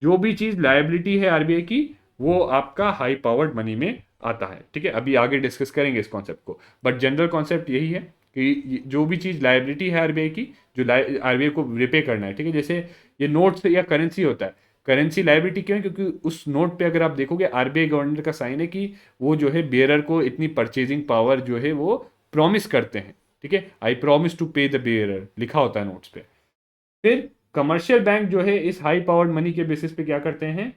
जो भी चीज लायबिलिटी है RBI की, वो आपका हाई पावर्ड मनी में आता है, ठीक है। अभी आगे डिस्कस करेंगे इस कॉन्सेप्ट को, बट जनरल कॉन्सेप्ट यही है कि जो भी चीज लायबिलिटी है RBI की, जो RBI को रिपे करना है, ठीक है। जैसे ये नोट्स या करेंसी होता है, करेंसी लायबिलिटी क्यों है? क्योंकि उस नोट पे अगर आप देखोगे RBI गवर्नर का साइन है कि वो जो है बेयरर को इतनी परचेजिंग पावर जो है वो प्रॉमिस करते हैं, ठीक है। आई प्रॉमिस टू पे द बेयरर लिखा होता है नोट्स पे। फिर कमर्शियल बैंक जो है इस हाई पावर्ड मनी के बेसिस पे क्या करते हैं,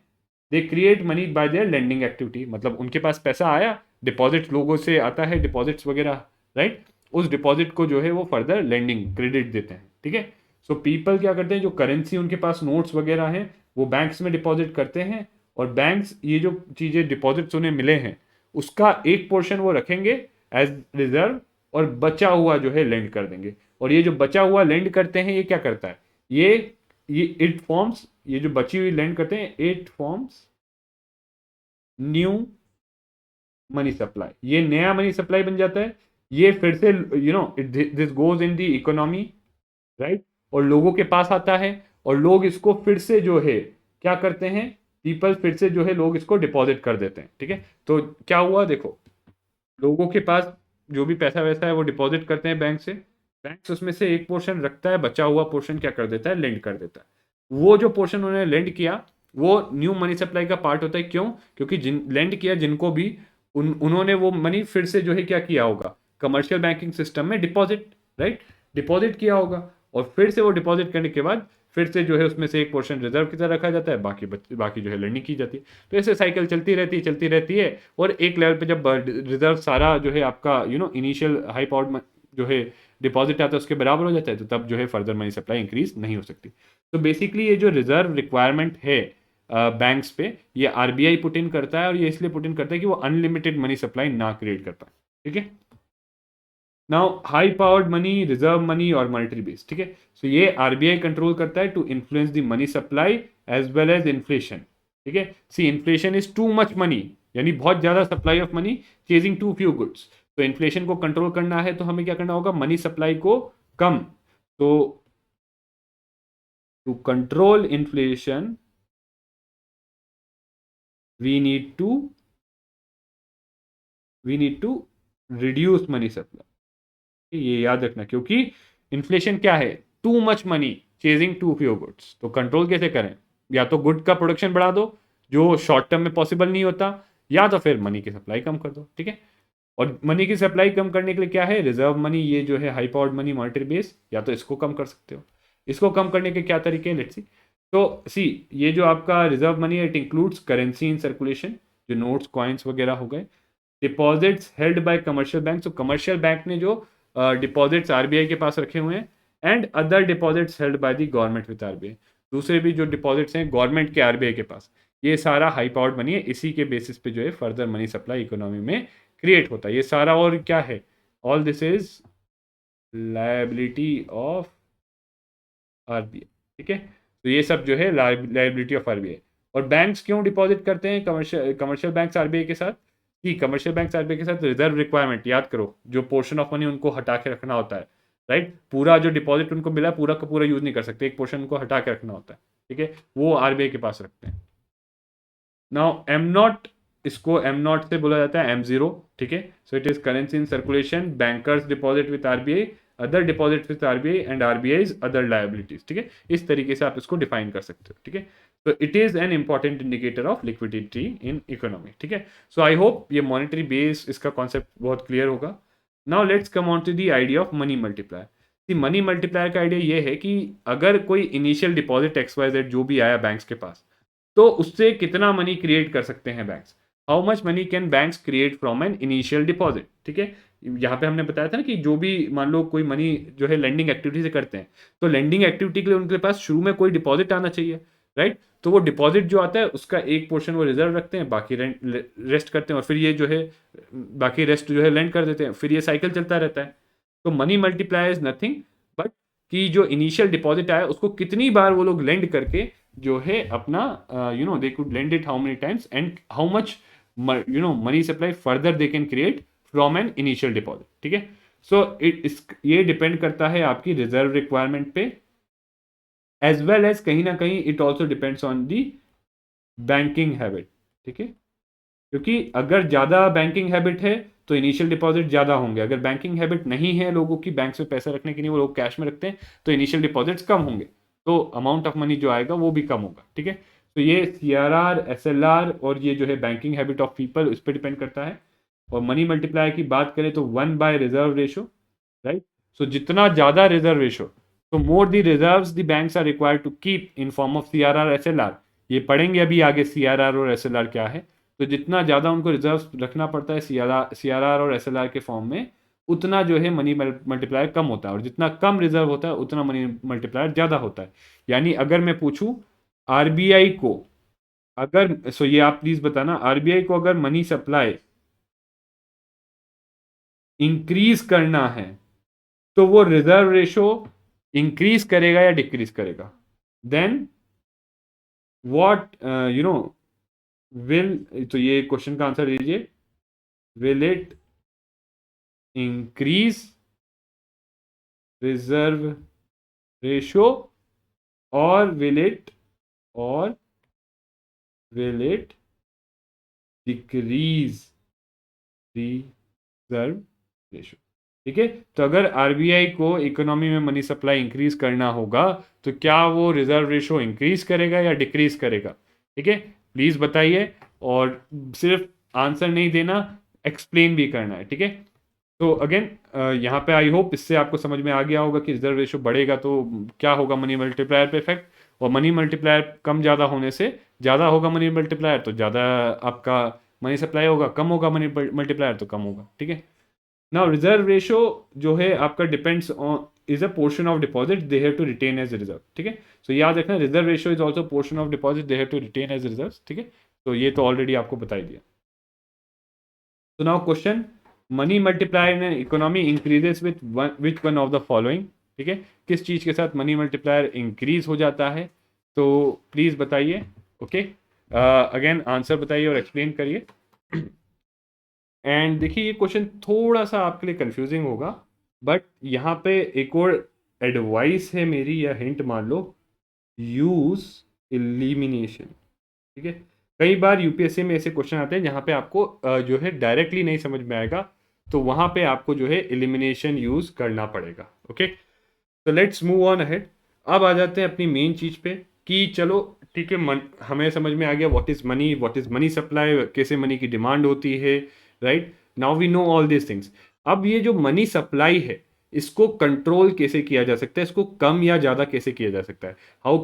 they create money by there lending activity. मतलब उनके पास पैसा आया, डिपॉजिट लोगों से आता है, डिपॉजिट्स वगैरह, राइट। उस डिपॉजिट को जो है वो फर्दर लेंडिंग क्रेडिट देते हैं, ठीक है। सो पीपल क्या करते हैं, जो करेंसी उनके पास नोट्स वगैरह हैं वो बैंक्स में डिपॉजिट करते हैं, और बैंक्स ये जो चीज़ें डिपॉजिट्स उन्हें मिले हैं उसका एक पोर्शन वो रखेंगे एज रिजर्व, और बचा हुआ जो है लेंड कर देंगे। और ये जो बचा हुआ लेंड करते हैं ये क्या करता है, ये इट फॉर्म्स, ये जो बची हुई लेंड करते हैं it forms new money supply, ये नया मनी सप्लाई बन जाता है। ये फिर से this goes in the economy, right, और लोगों के पास आता है, और लोग इसको फिर से जो है क्या करते हैं, पीपल फिर से जो है लोग इसको डिपॉजिट कर देते हैं, ठीक है। तो क्या हुआ देखो, लोगों के पास जो भी पैसा वैसा है वो डिपॉजिट करते हैं बैंक से, बैंक उसमें से एक पोर्शन रखता है, बचा हुआ पोर्शन क्या कर देता है, लेंड कर देता है। वो जो पोर्शन उन्होंने लेंड किया वो न्यू मनी सप्लाई का पार्ट होता है। क्यों? क्योंकि जिन लेंड किया जिनको भी उन्होंने वो मनी फिर से जो है क्या किया होगा, कमर्शियल बैंकिंग सिस्टम में डिपॉजिट, राइट, डिपॉजिट किया होगा, और फिर से वो डिपॉजिट करने के बाद फिर से जो है उसमें से एक पोर्शन रिजर्व की तरह रखा जाता है, बाकी जो है लेंडिंग की जाती है। तो ऐसे साइकिल चलती रहती है, और एक लेवल पे जब रिजर्व सारा जो है आपका इनिशियल हाई पावर्ड जो है डिपॉजिट आता है उसके बराबर हो जाता है, तो तब जो है फर्दर मनी सप्लाई इंक्रीज नहीं हो सकती। तो बेसिकली ये जो रिजर्व रिक्वायरमेंट है बैंक्स पे, ये आरबीआई पुट इन करता है, और ये इसलिए पुट इन करता है कि वो अनलिमिटेड मनी सप्लाई ना क्रिएट कर पाए, ठीक है। Now high powered money, reserve money और मॉनेटरी बेस, ठीक है। सो ये आरबीआई कंट्रोल करता है to influence the money supply as well as inflation, ठीक है। See inflation is too much money, यानी बहुत ज्यादा supply of money chasing too few goods. तो इन्फ्लेशन को कंट्रोल करना है तो हमें क्या करना होगा, मनी सप्लाई को कम। तो to control inflation we need to reduce money supply, ये याद रखना, क्योंकि इन्फ्लेशन क्या है, too much money chasing too few goods. तो कंट्रोल कैसे करें, या तो गुड का प्रोडक्शन बढ़ा दो जो शॉर्ट टर्म में पॉसिबल नहीं होता, या तो फिर मनी की सप्लाई कम कर दो, ठीक है। और मनी की सप्लाई कम करने के लिए क्या है, रिजर्व मनी, ये जो है high powered money monetary base, या तो इसको कम कर सकते हो। इसको कम करने के क्या तरीके हैं, लेट्स सी। तो सी ये जो आपका रिजर्व मनी है it includes currency in circulation, जो नोट्स कॉइन्स वगैरह हो गए, deposits held by commercial bank, तो कमर्शियल बैंक ने जो डिपॉजिट्स आरबीआई के पास रखे हुए हैं, and other deposits held by the government with RBI, दूसरे भी जो डिपॉजिट्स हैं गवर्नमेंट के आरबीआई के पास, ये सारा हाई पावर्ड मनी है। इसी के बेसिस पे जो है फर्दर मनी सप्लाई इकोनॉमी में क्रिएट होता है, ये सारा। और क्या है, all this is liability of RBI, ठीक है। तो ये सब जो है लायबिलिटी ऑफ आरबीआई। और बैंक्स क्यों डिपॉजिट करते हैं कमर्शियल बैंक्स आरबीआई के साथ, कि कमर्शियल बैंक आरबीआई के साथ रिजर्व रिक्वायरमेंट, याद करो, जो पोर्शन ऑफ मनी उनको हटा के रखना होता है, राइट, पूरा जो डिपॉजिट उनको मिला पूरा का पूरा यूज नहीं कर सकते, एक पोर्शन उनको हटा के रखना होता है, ठीक है, वो आरबीआई के पास रखते हैं। नाउ एम नॉट, इसको एम नॉट से बोला जाता है M0, ठीक है। So it is currency in circulation, bankers deposit with RBI, other deposit with RBI and RBI's other liabilities, ठीक है। इस तरीके से आप इसको डिफाइन कर सकते हो, ठीक है। तो it is an important indicator of liquidity in economy, ठीक है। सो आई होप ये मॉनेटरी बेस इसका कॉन्सेप्ट बहुत क्लियर होगा। Now let's come on to the idea of money multiplier. Money multiplier का आइडिया ये है कि अगर कोई इनिशियल डिपॉजिट XYZ जो भी आया बैंक्स के पास, तो उससे कितना मनी क्रिएट कर सकते हैं banks, how much money can banks create from an initial deposit, ठीक है। यहाँ पे हमने बताया था ना कि जो भी मान लो कोई मनी जो है लेंडिंग एक्टिविटी से करते हैं, तो लेंडिंग एक्टिविटी के लिए उनके पास शुरू में कोई डिपॉजिट आना चाहिए, राइट। तो वो डिपॉजिट जो आता है उसका एक पोर्शन वो रिजर्व रखते हैं, बाकी रेस्ट करते हैं, और फिर ये जो है बाकी रेस्ट जो है लेंड कर देते हैं, फिर ये साइकिल चलता रहता है। तो money multiplier is nothing but कि जो इनिशियल डिपॉजिट आया उसको कितनी बार वो लोग लेंड करके जो है अपना they could lend it how many times and how much money supply further they can create from an initial deposit, ठीक है। सो ये डिपेंड करता है आपकी रिजर्व रिक्वायरमेंट पे, एज वेल एज कहीं ना कहीं it also depends on the banking habit, ठीक है। क्योंकि अगर ज़्यादा बैंकिंग हैबिट है तो इनिशियल डिपॉजिट ज़्यादा होंगे, अगर बैंकिंग हैबिट नहीं है लोगों की बैंक से पैसा रखने के लिए, वो लोग कैश में रखते हैं, तो इनिशियल डिपॉजिट्स कम होंगे, तो अमाउंट ऑफ मनी जो आएगा वो भी कम होगा, ठीक है। तो ये CRR SLR और ये जो है बैंकिंग हैबिट ऑफ पीपल उस पर डिपेंड करता है। और मनी मल्टीप्लायर की बात करें तो 1 by reserve ratio, right. So जितना ज़्यादा रिजर्व रेशो, तो more the reserves the banks are required to keep in form of CRR SLR, ये पढ़ेंगे अभी आगे CRR और SLR क्या है। तो जितना ज़्यादा उनको रिजर्व रखना पड़ता है CRR और SLR के फॉर्म में, उतना जो है मनी मल्टीप्लायर कम होता है, और जितना कम रिजर्व होता है उतना मनी मल्टीप्लायर ज़्यादा होता है। यानी अगर मैं पूछूं आरबीआई को, अगर सो ये आप प्लीज बताना, आरबीआई को अगर मनी सप्लाई इंक्रीज करना है तो वो रिजर्व रेशो इंक्रीज करेगा या डिक्रीज करेगा? देन व्हाट विल, तो ये क्वेश्चन का आंसर दीजिए, will it increase reserve ratio और और will it decrease reserve ratio? ठीक है, तो अगर आरबीआई को इकोनॉमी में मनी सप्लाई इंक्रीज करना होगा तो क्या वो रिजर्व रेशो इंक्रीज करेगा या डिक्रीज करेगा? ठीक है, प्लीज बताइए, और सिर्फ आंसर नहीं देना, एक्सप्लेन भी करना है। ठीक है, तो अगेन यहाँ पे आई होप इससे आपको समझ में आ गया होगा कि रिजर्व रेशो बढ़ेगा तो क्या होगा मनी मल्टीप्लायर पे इफेक्ट, और मनी मल्टीप्लायर कम ज़्यादा होने से ज़्यादा होगा मनी मल्टीप्लायर, तो ज़्यादा आपका मनी सप्लाई होगा, कम होगा मनी मल्टीप्लायर तो कम होगा। ठीक है, नाउ रिजर्व रेशो जो है आपका depends on, is a portion of deposit they have to retain as reserve. ठीक है, सो याद रखना reserve ratio is also portion of deposit they have to retain as reserve. ठीक है, तो ये तो ऑलरेडी आपको बता ही दिया। तो now question, money multiplier in economy increases with which one of the following? ठीक है, किस चीज़ के साथ मनी मल्टीप्लायर इंक्रीज हो जाता है? तो प्लीज़ बताइए। ओके, अगेन आंसर बताइए और एक्सप्लेन करिए। एंड देखिए ये क्वेश्चन थोड़ा सा आपके लिए कंफ्यूजिंग होगा, बट यहाँ पे एक और एडवाइस है मेरी, या हिंट मान लो, यूज एलिमिनेशन। ठीक है, कई बार यूपीएससी में ऐसे क्वेश्चन आते हैं जहाँ पे आपको जो है डायरेक्टली नहीं समझ में आएगा, तो वहाँ पे आपको जो है एलिमिनेशन यूज करना पड़ेगा। ओके, तो लेट्स मूव ऑन अहेड। अब आ जाते हैं अपनी मेन चीज पे कि चलो ठीक है, हमें समझ में आ गया व्हाट इज मनी सप्लाई, कैसे मनी की डिमांड होती है, right? Now we know all this things. अब ये जो मनी सप्लाई है इसको कंट्रोल कैसे किया जा सकता है, इसको कम या ज़्यादा कैसे किया जा सकता है? हाउ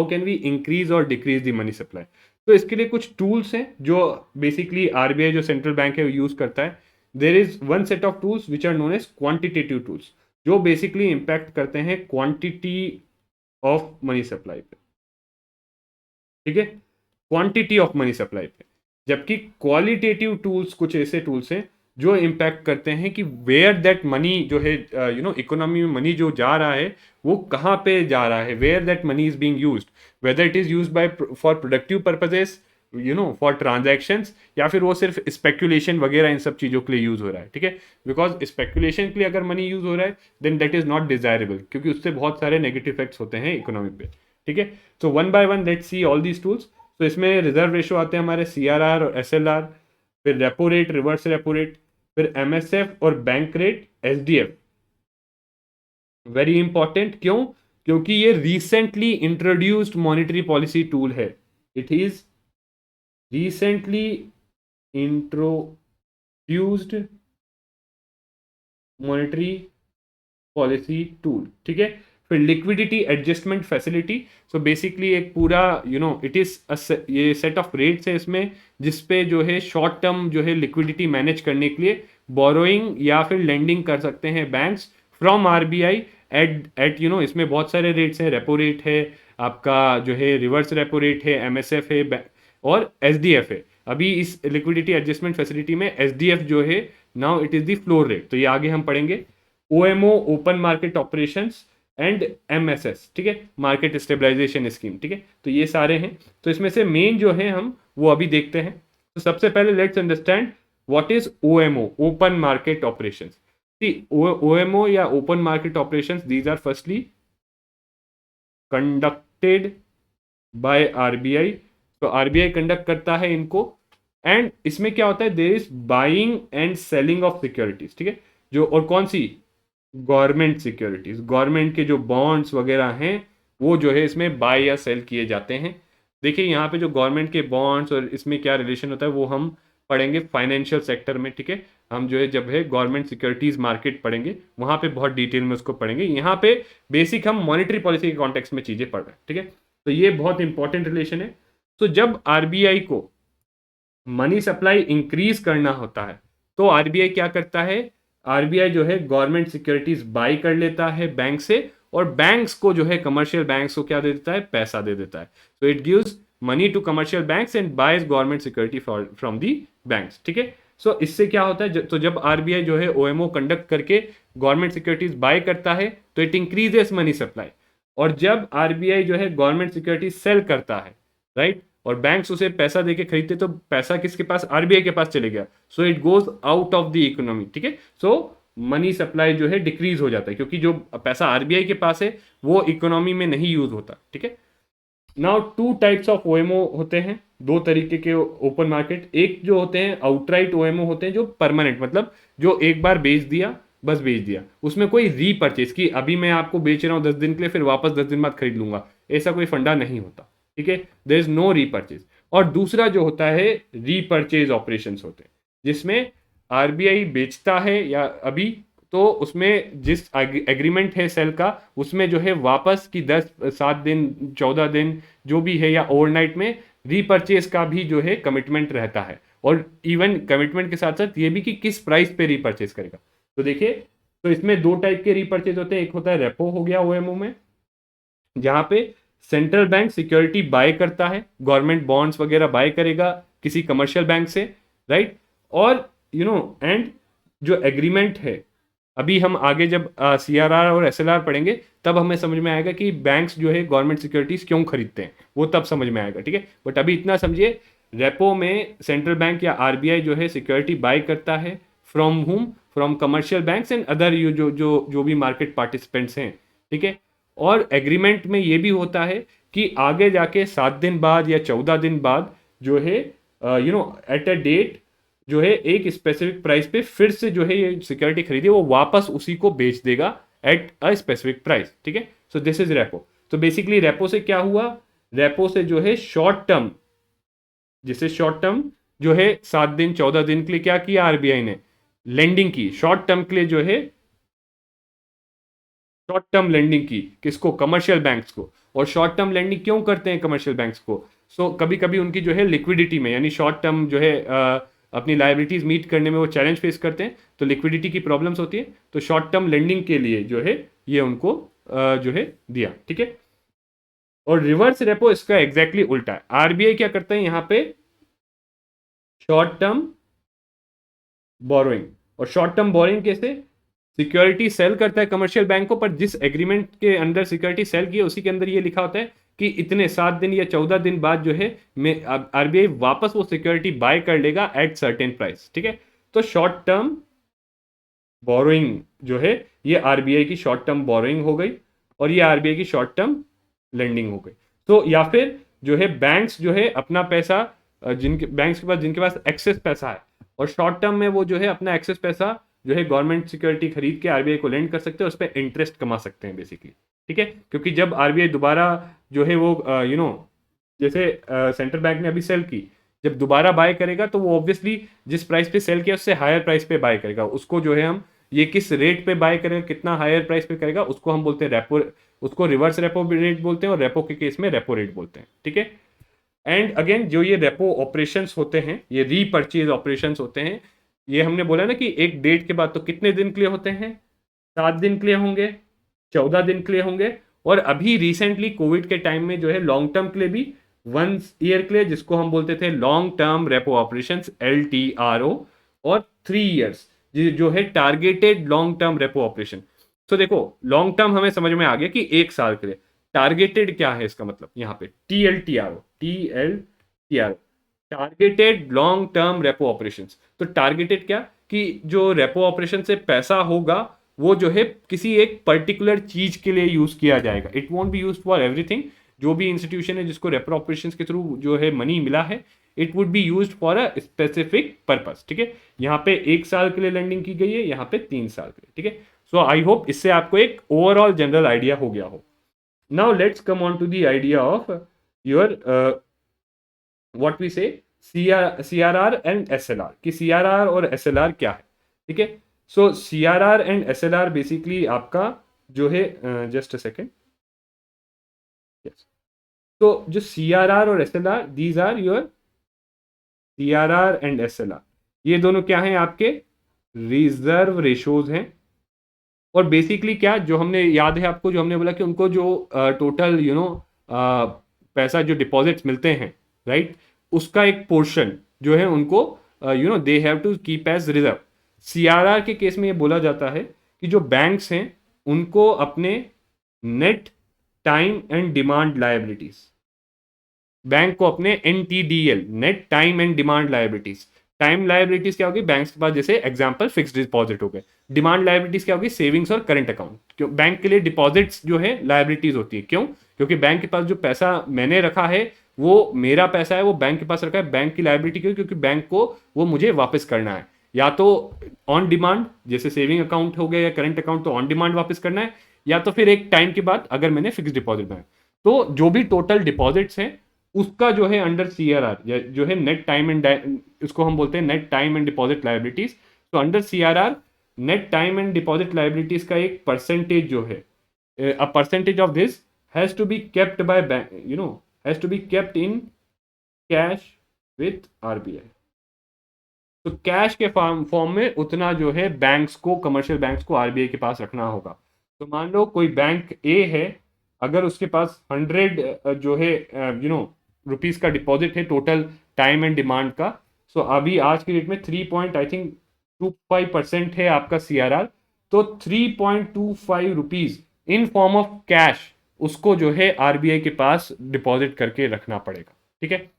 कैन वी इंक्रीज और डिक्रीज द मनी सप्लाई? तो इसके लिए कुछ टूल्स हैं जो बेसिकली आरबीआई जो सेंट्रल बैंक है वो यूज करता है। There is one set of tools which are known as quantitative tools, जो बेसिकली इंपैक्ट करते हैं क्वांटिटी ऑफ मनी सप्लाई पे। ठीक है, क्वांटिटी ऑफ मनी सप्लाई पे, जबकि क्वालिटेटिव टूल्स कुछ ऐसे टूल्स हैं जो इम्पैक्ट करते हैं कि वेयर दैट मनी जो है इकोनॉमी में मनी जो जा रहा है वो कहाँ पे जा रहा है, where that money is being used, whether it is used by for productive purposes, for transactions, या फिर वो सिर्फ स्पेकुलेशन वगैरह इन सब चीज़ों के लिए यूज हो रहा है। ठीक है, बिकॉज स्पेकुलेशन के लिए अगर मनी यूज हो रहा है then that is not desirable, क्योंकि उससे बहुत सारे नेगेटिव इफेक्ट्स होते हैं इकोनॉमी पे। ठीक है, so one by one let's see all these tools. तो इसमें रिजर्व रेशो आते हैं हमारे सीआरआर और एसएलआर, फिर repo rate, reverse repo rate, फिर एमएसएफ और bank rate, SDF. Very important, क्यों? क्योंकि ये recently introduced monetary policy tool है। It is recently introduced monetary policy tool. ठीक है, फिर liquidity adjustment facility. So basically एक पूरा इट इज ये सेट ऑफ रेट्स है इसमें, जिसपे जो है शॉर्ट टर्म जो है लिक्विडिटी मैनेज करने के लिए बोरोइंग या फिर लेंडिंग कर सकते हैं बैंक्स फ्रॉम आरबीआई एट इसमें बहुत सारे रेट्स हैं, रेपो रेट है आपका, जो है रिवर्स रेपो रेट है, एमएसएफ है और एसडीएफ है। अभी इस लिक्विडिटी एडजस्टमेंट फैसिलिटी में एसडीएफ जो है now it is the floor rate, तो ये आगे हम पढ़ेंगे। OMO, open market operations, and MSS, ठीक है, मार्केट स्टेबलाइजेशन स्कीम। ठीक है, तो ये सारे हैं, तो इसमें से मेन जो है हम वो अभी देखते हैं। तो सबसे पहले let's understand what is OMO, open market operations. See OMO या open market operations, these are firstly conducted by RBI. तो आरबीआई कंडक्ट करता है इनको, एंड इसमें क्या होता है, there is buying and selling of securities. ठीक है, जो और कौन सी, गवर्नमेंट सिक्योरिटीज, गवर्नमेंट के जो बॉन्ड्स वगैरह हैं वो जो है इसमें बाय या सेल किए जाते हैं। देखिए यहाँ पे जो गवर्नमेंट के बॉन्ड्स और इसमें क्या रिलेशन होता है वो हम पढ़ेंगे फाइनेंशियल सेक्टर में। ठीक है, हम जो है जब है गवर्नमेंट सिक्योरिटीज मार्केट पढ़ेंगे वहाँ पे बहुत डिटेल में उसको पढ़ेंगे। यहाँ पे बेसिक हम मॉनेटरी पॉलिसी के कॉन्टेक्स्ट में चीज़ें पढ़ रहे हैं। ठीक है, तो ये बहुत इंपॉर्टेंट रिलेशन है। तो जब आरबीआई को मनी सप्लाई इंक्रीज करना होता है तो आरबीआई क्या करता है, आरबीआई जो है गवर्नमेंट सिक्योरिटीज बाई कर लेता है बैंक से, और बैंक्स को जो है कमर्शियल बैंक्स को क्या दे देता है, पैसा दे देता है. So it gives money to commercial banks and buys government security from the banks. ठीक है. सो इससे क्या होता है, तो जब आरबीआई जो है ओएमओ कंडक्ट करके गवर्नमेंट सिक्योरिटीज बाय करता है तो इट इंक्रीजेस मनी सप्लाई. और जब आरबीआई जो है गवर्नमेंट सिक्योरिटीज सेल करता है, राइट, और बैंक्स उसे पैसा देके खरीदते, तो पैसा किसके पास, आरबीआई के पास चले गया. So it goes out of the economy. ठीक है. सो मनी सप्लाई जो है डिक्रीज हो जाता है, क्योंकि जो पैसा आरबीआई के पास है वो इकोनॉमी में नहीं यूज होता. ठीक है. Now two types of OMO होते हैं, दो तरीके के ओपन मार्केट. एक जो होते हैं आउटराइट ओएमओ होते हैं, जो परमानेंट, मतलब जो एक बार बेच दिया बस बेच दिया, उसमें कोई रीपर्चेज की अभी मैं आपको बेच रहा हूँ 10 दिन के लिए, फिर वापस 10 दिन बाद खरीद लूंगा, ऐसा कोई फंडा नहीं होता. ठीक है. There is no repurchase. और दूसरा जो होता है रीपर्चेज ऑपरेशंस होते हैं, जिसमें आरबीआई बेचता है या अभी, तो उसमें जिस एग्रीमेंट है सेल का, उसमें जो है वापस की 7 दिन 14 दिन जो भी है, या ओवरनाइट में रीपर्चेज का भी जो है कमिटमेंट रहता है. और इवन कमिटमेंट के साथ साथ ये भी कि किस प्राइस पे रीपर्चेज करेगा. तो देखिए, तो इसमें दो टाइप के रीपर्चेज होते हैं. एक होता है रेपो, हो गया ओएमओ में, जहां पे सेंट्रल बैंक सिक्योरिटी बाय करता है, गवर्नमेंट बॉन्ड्स वगैरह बाय करेगा किसी कमर्शियल बैंक से, राइट. और एंड जो एग्रीमेंट है, अभी हम आगे जब सीआरआर और एसएलआर पढ़ेंगे तब हमें समझ में आएगा कि बैंक्स जो है गवर्नमेंट सिक्योरिटीज क्यों खरीदते हैं, वो तब समझ में आएगा. ठीक है. बट अभी इतना समझिए, रेपो में सेंट्रल बैंक या आरबीआई जो है सिक्योरिटी बाय करता है फ्रॉम हुम, from commercial banks and other you जो भी मार्केट पार्टिसिपेंट्स हैं. ठीक है. और एग्रीमेंट में ये भी होता है कि आगे जाके 7 दिन बाद या 14 दिन बाद जो है एट अ डेट जो है एक स्पेसिफिक प्राइस पे फिर से जो है ये सिक्योरिटी खरीदी, वो वापस उसी को बेच देगा एट अ स्पेसिफिक प्राइस. ठीक है. So this is repo. तो बेसिकली रेपो से क्या हुआ, रेपो से जो है शॉर्ट टर्म, जिसे शॉर्ट टर्म जो है 7 दिन 14 दिन के लिए क्या किया आरबीआई ने, लेंडिंग की, शॉर्ट टर्म के लिए जो है शॉर्ट टर्म लेंडिंग की, किसको, कमर्शियल बैंक्स को. और शॉर्ट टर्म लेंडिंग क्यों करते हैं कमर्शियल बैंक्स को, सो कभी कभी उनकी जो है लिक्विडिटी में, यानी शॉर्ट टर्म जो है अपनी लाइबिलिटीज मीट करने में वो चैलेंज फेस करते हैं, तो लिक्विडिटी की प्रॉब्लम्स होती है, तो शॉर्ट टर्म लेंडिंग के लिए जो है ये उनको जो है दिया. ठीक है. और रिवर्स रेपो इसका एग्जैक्टली उल्टा है. आरबीआई क्या करता है यहाँ पे, शॉर्ट टर्म बोरोइंग. और शॉर्ट टर्म बोरोइंग कैसे, सिक्योरिटी सेल करता है कमर्शियल बैंक को, पर जिस एग्रीमेंट के अंदर सिक्योरिटी सेल की है उसी के अंदर ये लिखा होता है कि इतने 7 दिन या 14 दिन बाद जो है आरबीआई वापस वो सिक्योरिटी बाय कर लेगा एट सर्टेन प्राइस. ठीक है. तो शॉर्ट टर्म बोरोइंग जो है ये आरबीआई की शॉर्ट टर्म बोरोइंग हो गई, और ये आरबीआई की शॉर्ट टर्म लेंडिंग हो गई. तो या फिर जो है बैंक्स जो है अपना पैसा, जिनके बैंक्स के पास, जिनके पास एक्सेस पैसा है, और शॉर्ट टर्म में वो जो है अपना एक्सेस पैसा जो है गवर्नमेंट सिक्योरिटी खरीद के आरबीआई को लेंड कर सकते हैं, उस पर इंटरेस्ट कमा सकते हैं बेसिकली. ठीक है. क्योंकि जब आरबीआई दोबारा जो है वो जैसे सेंट्रल बैंक ने अभी सेल की, जब दोबारा बाय करेगा तो वो ऑब्वियसली जिस प्राइस पे सेल किया उससे हायर प्राइस पे बाय करेगा. उसको जो है हम, ये किस रेट पे बाय करेगा, कितना हायर प्राइस पे करेगा, उसको हम बोलते हैं रेपो, उसको रिवर्स रेपो रेट बोलते हैं, और रेपो के केस में रेपो रेट बोलते हैं. ठीक है. एंड अगेन जो ये रेपो ऑपरेशंस होते हैं, ये रीपर्चेज ऑपरेशंस होते हैं, ये हमने बोला ना कि एक डेट के बाद, तो कितने दिन के लिए होते हैं, 7 दिन के लिए होंगे, 14 दिन के लिए होंगे, और अभी रिसेंटली कोविड के टाइम में जो है लॉन्ग टर्म के लिए भी 1 ईयर के लिए, जिसको हम बोलते थे long term repo operations LTRO, और 3 ईयर्स जो है targeted long term repo operation. तो देखो, लॉन्ग टर्म हमें समझ में आ गया कि 1 साल के लिए, टारगेटेड क्या है इसका मतलब यहाँ पे, TLTRO targeted long term repo operations. तो टारगेटेड क्या, कि जो रेपो ऑपरेशन से पैसा होगा वो जो है किसी एक पर्टिकुलर चीज के लिए यूज किया जाएगा. It won't B use for everything. जो भी इंस्टीट्यूशन है जिसको रेपो ऑपरेशन के थ्रू जो है मनी मिला है, it would be use for a specific purpose. ठीक है. यहाँ पे 1 साल के लिए लैंडिंग की गई है, यहाँ पे 3 साल के लिए. ठीक है. सो आई होप इससे आपको एक ओवरऑल जनरल आइडिया हो गया हो. Now let's come on to the idea of your what we say CRR and SLR, कि CRR और SLR क्या है. ठीक है. So CRR and SLR basically आपका जो है, जस्ट अ सेकेंड, यस. तो जो CRR और SLR, these are your CRR and SLR, ये दोनों क्या हैं, आपके रिजर्व रेशोज हैं। और बेसिकली क्या, जो हमने याद है आपको, जो हमने बोला कि उनको जो टोटल पैसा जो डिपॉजिट्स मिलते हैं, राइट, उसका एक पोर्शन जो है उनको they have to keep as reserve. CRR के केस में ये बोला जाता है कि जो बैंक्स हैं उनको अपने net time and demand liabilities, bank को अपने NTDL, net time and demand liabilities, time liabilities क्या होगी, बैंक के पास जैसे एग्जांपल फिक्स्ड डिपॉजिट हो गए। डिमांड लायबिलिटीज क्या होगी, सेविंग्स और करंट अकाउंट। क्यों बैंक के लिए डिपॉजिट्स जो है लायबिलिटीज होती है, क्यों, क्योंकि बैंक के पास जो पैसा मैंने रखा है वो मेरा पैसा है, वो बैंक के पास रखा है, बैंक की लायबिलिटी क्यों, क्योंकि बैंक को वो मुझे वापस करना है, या तो ऑन डिमांड जैसे सेविंग अकाउंट हो गया या करंट अकाउंट, तो ऑन डिमांड वापस करना है, या तो फिर एक टाइम के बाद अगर मैंने फिक्स डिपॉजिट में। तो जो भी टोटल डिपॉजिट्स हैं उसका जो है अंडर सीआरआर जो है नेट टाइम एंड, इसको हम बोलते हैं net time and deposit liabilities. तो under CRR net time and deposit liabilities का एक परसेंटेज जो है, a percentage of this has to be kept by bank, has to be kept in cash with RBI. तो cash के form में उतना जो है बैंक्स को, कमर्शियल बैंक्स को आरबीआई के पास रखना होगा। तो मान लो कोई बैंक ए है, अगर उसके पास 100 जो है रुपीज का डिपॉजिट है टोटल टाइम एंड डिमांड का, सो अभी आज की डेट में 3.25% है आपका सीआरआर। तो 3.25 rupees in form of cash उसको जो है आरबीआई के पास डिपॉजिट करके रखना पड़ेगा, ठीक है।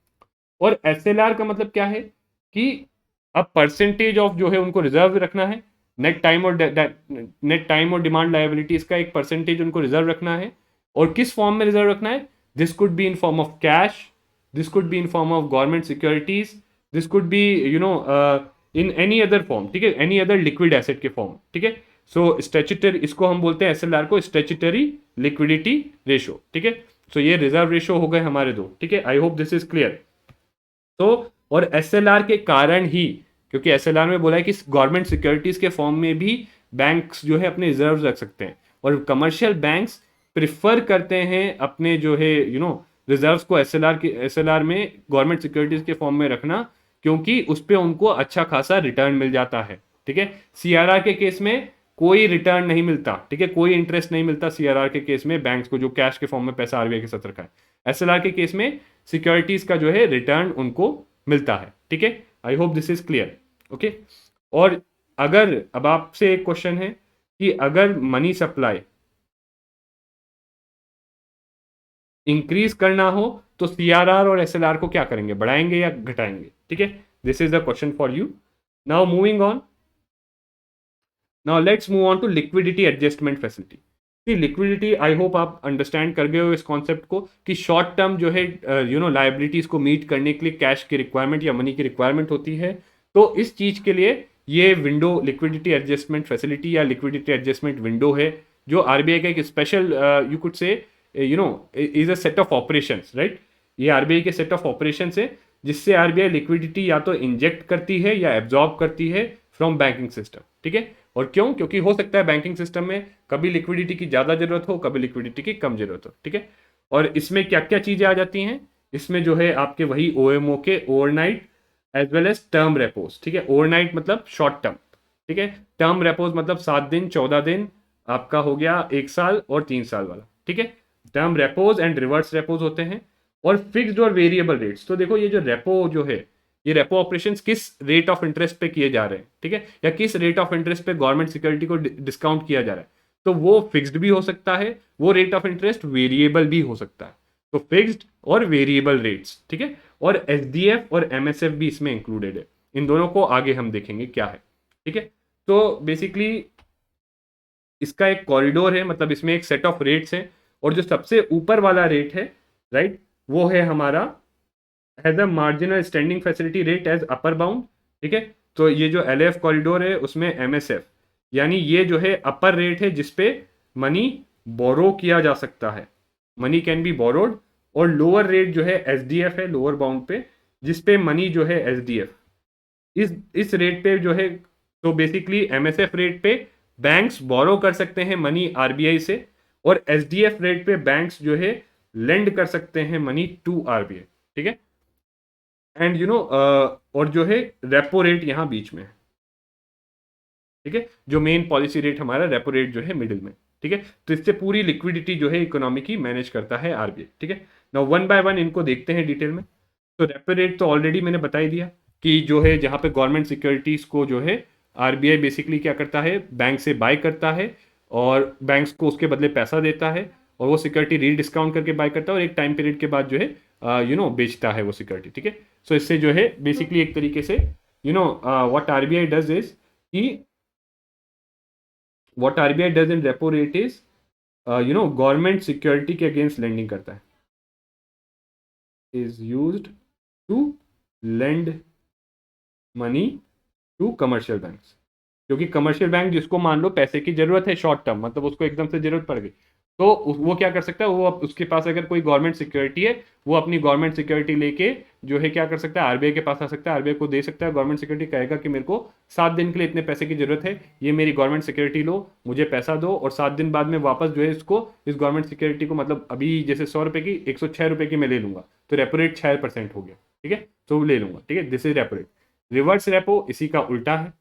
और एसएलआर का मतलब क्या है कि अब परसेंटेज ऑफ जो है उनको रिजर्व रखना है, नेट टाइम और डिमांड लायबिलिटीज का एक परसेंटेज उनको रिजर्व रखना है। और किस फॉर्म में रिजर्व रखना है, this could be in form of cash, this could be in form of government securities, this could be in any other form, ठीक है, एनी अदर लिक्विड एसेट के फॉर्म, ठीक है। सो स्टैट्यूटरी, इसको हम बोलते हैं एसएलआर को स्टैट्यूटरी लिक्विडिटी रेशो, ठीक है। सो ये रिजर्व रेशो हो गए हमारे दो, ठीक है। आई होप दिस इज क्लियर। तो और एसएलआर के कारण ही, क्योंकि एसएलआर में बोला है कि गवर्नमेंट सिक्योरिटीज के फॉर्म में भी बैंक्स जो है अपने रिजर्व रख सकते हैं, और कमर्शियल बैंक्स प्रिफर करते हैं अपने जो है रिजर्व्स को एसएलआर में गवर्नमेंट सिक्योरिटीज के फॉर्म में रखना, क्योंकि उस पर उनको अच्छा खासा रिटर्न मिल जाता है, ठीक है। सीआरआर के केस में कोई रिटर्न नहीं मिलता, ठीक है, कोई इंटरेस्ट नहीं मिलता सीआरआर के केस में बैंक्स को जो कैश के फॉर्म में पैसा आरबीआई के साथ रखा है। एसएलआर के केस में सिक्योरिटीज का जो है रिटर्न उनको मिलता है, ठीक है। आई hope this is clear, okay. और अगर अब आपसे एक क्वेश्चन है कि अगर मनी सप्लाई इंक्रीज करना हो तो सीआरआर और एसएलआर को क्या करेंगे, बढ़ाएंगे या घटाएंगे, ठीक है। This is the question for you. Now moving on, now let's move on to liquidity adjustment facility. Liquidity, I hope आप अंडरस्टैंड कर गए हो इस कॉन्सेप्ट को कि शॉर्ट टर्म जो है लाइबिलिटीज को मीट करने के लिए कैश की रिक्वायरमेंट या मनी की रिक्वायरमेंट होती है। तो इस चीज के लिए ये विंडो लिक्विडिटी एडजस्टमेंट फैसिलिटी या लिक्विडिटी एडजस्टमेंट विंडो है, जो आरबीआई का एक स्पेशल यू कुड से is a set of operations, right. ये आरबीआई के सेट ऑफ ऑपरेशन है जिससे आरबीआई लिक्विडिटी या तो इंजेक्ट करती है या एब्जॉर्ब करती है फ्रॉम बैंकिंग सिस्टम, ठीक है। और क्यों, क्योंकि हो सकता है बैंकिंग सिस्टम में कभी लिक्विडिटी की ज़्यादा जरूरत हो, कभी लिक्विडिटी की कम जरूरत हो, ठीक है। और इसमें क्या क्या चीज़ें आ जाती हैं, इसमें जो है आपके वही ओएमओ के overnight as well as term repos, ठीक है। ओवरनाइट मतलब शॉर्ट टर्म, ठीक है। टर्म रेपोज मतलब 7 दिन 14 दिन, आपका हो गया 1 साल और 3 साल वाला, ठीक है। Term repos and reverse repos होते हैं। और फिक्स्ड और वेरिएबल रेट्स, तो देखो ये जो रेपो जो है, ये रेपो ऑपरेशंस किस रेट ऑफ इंटरेस्ट पे किए जा रहे हैं, ठीक है, या किस रेट ऑफ इंटरेस्ट पे गवर्नमेंट सिक्योरिटी को डिस्काउंट किया जा रहा है, तो वो फिक्स्ड भी हो सकता है, वो रेट ऑफ इंटरेस्ट वेरिएबल भी हो सकता है। तो फिक्स्ड और वेरिएबल रेट्स, ठीक है। और एसडीएफ और एमएसएफ भी इसमें इंक्लूडेड है। इन दोनों को आगे हम देखेंगे क्या है, ठीक है। तो बेसिकली इसका एक कॉरिडोर है, मतलब इसमें एक सेट ऑफ रेट्स है, और जो सबसे ऊपर वाला रेट है, राइट, वो है हमारा has a marginal standing facility rate as upper bound, ठीक है। तो ये जो एलएफ कॉरिडोर है उसमें एमएसएफ, यानी ये जो है अपर रेट है जिसपे मनी बोरो किया जा सकता है, मनी कैन बी बोरोड। और लोअर रेट जो है एसडीएफ है, लोअर बाउंड पे, जिसपे मनी जो है एसडीएफ, इस रेट पे जो है, तो बेसिकली एमएसएफ रेट पे बैंक्स बोरो कर सकते हैं मनी आरबीआई से, और एसडीएफ रेट पे बैंक्स जो है लेंड कर सकते हैं मनी टू आरबीआई, ठीक है। एंड और जो है रेपो रेट यहाँ बीच में है, ठीक है, जो मेन पॉलिसी रेट हमारा रेपो रेट जो है मिडिल में, ठीक है। तो इससे पूरी लिक्विडिटी जो है इकोनॉमी की मैनेज करता है आरबीआई, ठीक है। नाउ वन बाय वन इनको देखते हैं डिटेल में। तो रेपो रेट तो ऑलरेडी मैंने बता ही दिया कि जो है जहाँ पे गवर्नमेंट सिक्योरिटीज को जो है आरबीआई बेसिकली क्या करता है, बैंक से बाय करता है और बैंक्स को उसके बदले पैसा देता है और वो सिक्योरिटी रीडिस्काउंट करके बाय करता है और एक टाइम पीरियड के बाद जो है बेचता है वो सिक्योरिटी, ठीक है। सो इससे जो है बेसिकली एक तरीके से व्हाट आरबीआई डज इज कि what RBI does in repo rate is government security के अगेंस्ट लेंडिंग करता है, is used to lend money to commercial banks. क्योंकि कमर्शियल बैंक जिसको मान लो पैसे की जरूरत है शॉर्ट टर्म, मतलब उसको एकदम से जरूरत पड़ गई, तो वो क्या कर सकता है, वो उसके पास अगर कोई गवर्नमेंट सिक्योरिटी है, वो अपनी गवर्नमेंट सिक्योरिटी लेके जो है क्या कर सकता है, आरबीआई के पास आ सकता है, आरबीआई को दे सकता है। गवर्नमेंट सिक्योरिटी कहेगा कि मेरे को 7 दिन के लिए इतने पैसे की जरूरत है, ये मेरी गवर्नमेंट सिक्योरिटी लो, मुझे पैसा दो, और 7 दिन बाद में वापस जो है इसको, इस गवर्नमेंट सिक्योरिटी को, मतलब अभी जैसे 100 रुपए की 106 रुपए की मैं ले लूंगा, तो रेपो रेट 6% हो गया, ठीक है, तो ले लूंगा, ठीक है, this is repo rate. Reverse repo इसी का उल्टा है,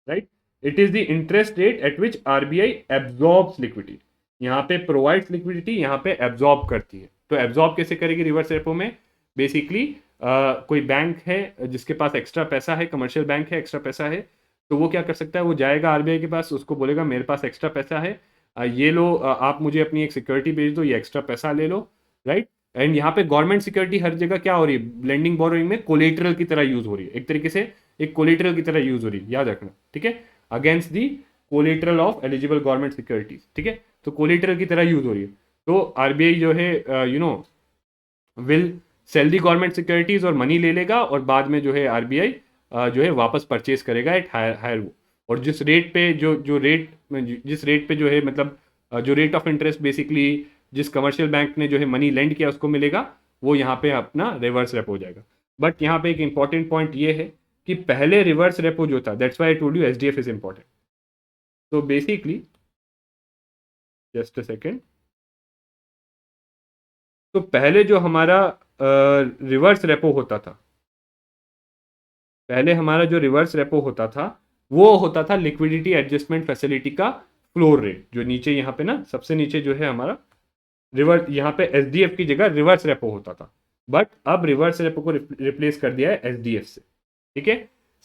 right. It is the interest rate at which RBI absorbs liquidity. यहाँ पे प्रोवाइड्स लिक्विडिटी, यहाँ पे एब्जॉर्ब करती है। तो एब्जॉर्ब कैसे करेगी रिवर्स रेपो में, बेसिकली कोई बैंक है जिसके पास एक्स्ट्रा पैसा है, कमर्शियल बैंक है, एक्स्ट्रा पैसा है, तो वो क्या कर सकता है, वो जाएगा आरबीआई के पास, उसको बोलेगा मेरे पास एक्स्ट्रा पैसा है, ये लो, आप मुझे अपनी एक सिक्योरिटी भेज दो, ये एक्स्ट्रा पैसा ले लो, राइट। एंड यहाँ पे गवर्नमेंट सिक्योरिटी हर जगह क्या हो रही है, लेंडिंग बोरोइंग में कोलेटरल की तरह यूज हो रही है, एक तरीके से एक कोलेटरल की तरह यूज हो रही है, याद रखना, ठीक है, against the collateral of eligible government securities, ठीक है। तो कोलेटरल की तरह यूज हो रही है। तो आरबीआई जो है will sell the government securities और मनी ले लेगा, और बाद में जो है आरबीआई जो है वापस परचेज करेगा एट हायर वो, और जिस रेट पे जिस रेट पे जो है, मतलब जो रेट ऑफ इंटरेस्ट बेसिकली जिस कमर्शियल बैंक ने जो है मनी लेंड किया उसको मिलेगा, वो यहाँ पे अपना रिवर्स रेपो हो जाएगा। बट यहाँ पे एक इंपॉर्टेंट पॉइंट ये है कि पहले रिवर्स रेपो जो था, that's why I told you SDF is important. तो बेसिकली जस्ट अ सेकेंड, तो पहले जो हमारा रिवर्स रेपो होता था, पहले हमारा जो रिवर्स रेपो होता था वो होता था लिक्विडिटी एडजस्टमेंट फैसिलिटी का फ्लोर रेट, जो नीचे यहाँ पे ना सबसे नीचे जो है हमारा रिवर्स, यहाँ पे एसडीएफ की जगह रिवर्स रेपो होता था, बट अब रिवर्स रेपो को रिप्लेस कर दिया है एसडीएफ से, ठीक है।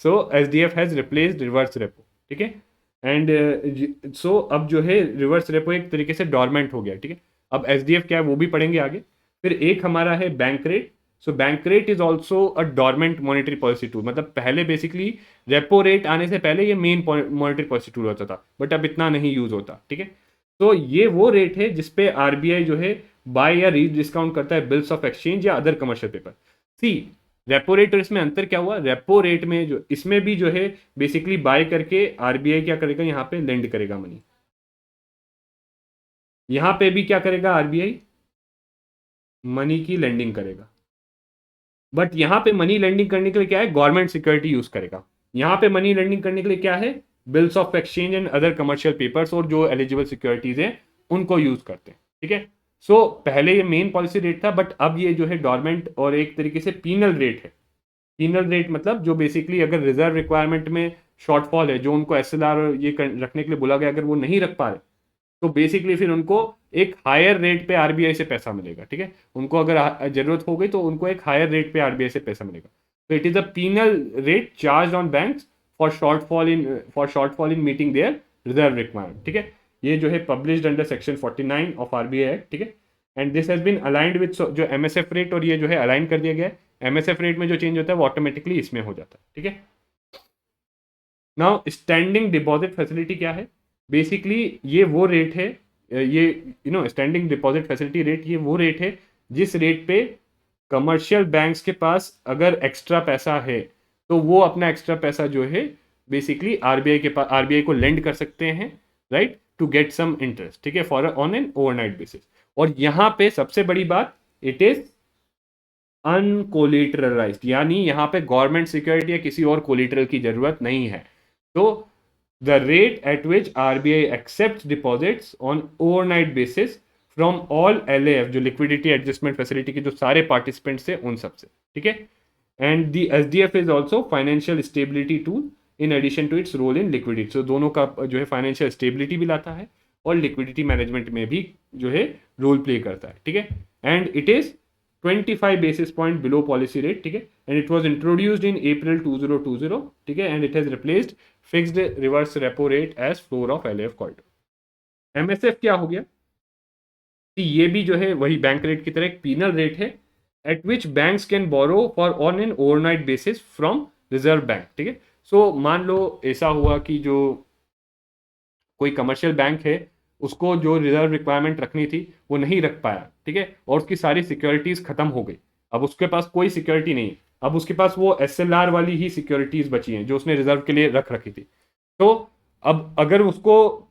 So SDF has replaced reverse repo, ठीक है। एंड सो अब जो है रिवर्स रेपो एक तरीके से डॉर्मेंट हो गया, ठीक है। अब एसडीएफ क्या है वो भी पढ़ेंगे आगे। फिर एक हमारा है bank rate. So bank rate is also a dormant monetary policy tool, मतलब पहले बेसिकली रेपो रेट आने से पहले ये मेन मॉनेटरी पॉलिसी टूल होता था, बट अब इतना नहीं यूज होता, ठीक है। तो ये वो रेट है जिसपे आरबीआई जो है बाय या री डिस्काउंट करता है बिल्स ऑफ एक्सचेंज या अदर कमर्शियल पेपर। सी रेपो रेट और इसमें अंतर क्या हुआ, रेपो रेट में जो इसमें भी जो है बेसिकली बाय करके आरबीआई क्या करेगा, यहाँ पे लेंड करेगा मनी, यहाँ पे भी क्या करेगा आरबीआई, मनी की लेंडिंग करेगा। बट यहाँ पे मनी लेंडिंग करने के लिए क्या है, गवर्नमेंट सिक्योरिटी यूज करेगा। यहाँ पे मनी लेंडिंग करने के लिए क्या है, bills of exchange and other commercial papers, और जो एलिजिबल सिक्योरिटीज हैं उनको यूज करते हैं, ठीक है। सो पहले ये मेन पॉलिसी रेट था, बट अब ये जो है डॉर्मेंट और एक तरीके से पीनल रेट है। पीनल रेट मतलब जो बेसिकली अगर रिजर्व रिक्वायरमेंट में शॉर्टफॉल है, जो उनको एसएलआर ये रखने के लिए बोला गया, अगर वो नहीं रख पा रहे, तो बेसिकली फिर उनको एक हायर रेट पे आरबीआई से पैसा मिलेगा, ठीक है। उनको अगर जरूरत हो गई तो उनको एक हायर रेट पे आरबीआई से पैसा मिलेगा। तो it is a penal rate charge on banks for shortfall in meeting their reserve requirement, ठीक है। ये जो है published under section 49 of RBI act, ठीक है। And this has been aligned with जो एमएसएफ रेट, और ये जो है अलाइन कर दिया गया है। एमएसएफ रेट में जो चेंज होता है वो ऑटोमेटिकली इसमें हो जाता है, ठीक है। नाउ स्टैंडिंग डिपॉजिट फैसिलिटी क्या है, बेसिकली ये वो रेट है, ये स्टैंडिंग डिपॉजिट फैसिलिटी रेट, ये वो रेट है जिस रेट पे कमर्शियल बैंक्स के पास अगर एक्स्ट्रा पैसा है तो वो अपना एक्स्ट्रा पैसा जो है बेसिकली आरबीआई के पास, आरबीआई को लेंड कर सकते हैं, right, to get some interest, ठीक है, for on an overnight basis. और यहाँ पे सबसे बड़ी बात, इट इज अनकोलेटरलाइज्ड, यानी यहाँ पे गवर्नमेंट सिक्योरिटी या किसी और कोलेटरल की जरूरत नहीं है। तो the rate at which RBI accepts deposits on overnight basis from all LAF, जो liquidity adjustment facility के जो सारे participants थे उन सब से, ठीक है। And the SDF is also financial stability tool in addition to its role in liquidity. तो दोनों का जो है फाइनेंशियल स्टेबिलिटी भी लाता है और लिक्विडिटी मैनेजमेंट में भी जो है रोल प्ले करता है, ठीक है। And it is 25 basis point below policy rate, ठीक है। And it was introduced in April 2020, ठीक है। And it has replaced fixed reverse repo rate as floor of LF corridor. MSF क्या हो गया कि ये भी जो है वही बैंक रेट की तरह एक पीनल रेट है at which banks can borrow for on an overnight basis from reserve bank, ठीक है। सो मान लो ऐसा हुआ कि जो कोई कमर्शियल बैंक है उसको जो रिजर्व रिक्वायरमेंट रखनी थी वो नहीं रख पाया, ठीक है, और उसकी सारी सिक्योरिटीज खत्म हो गई। अब उसके पास कोई सिक्योरिटी नहीं है, अब उसके पास वो एसएलआर वाली ही सिक्योरिटीज बची हैं जो उसने रिजर्व के लिए रख रखी थी। तो अब अगर उसको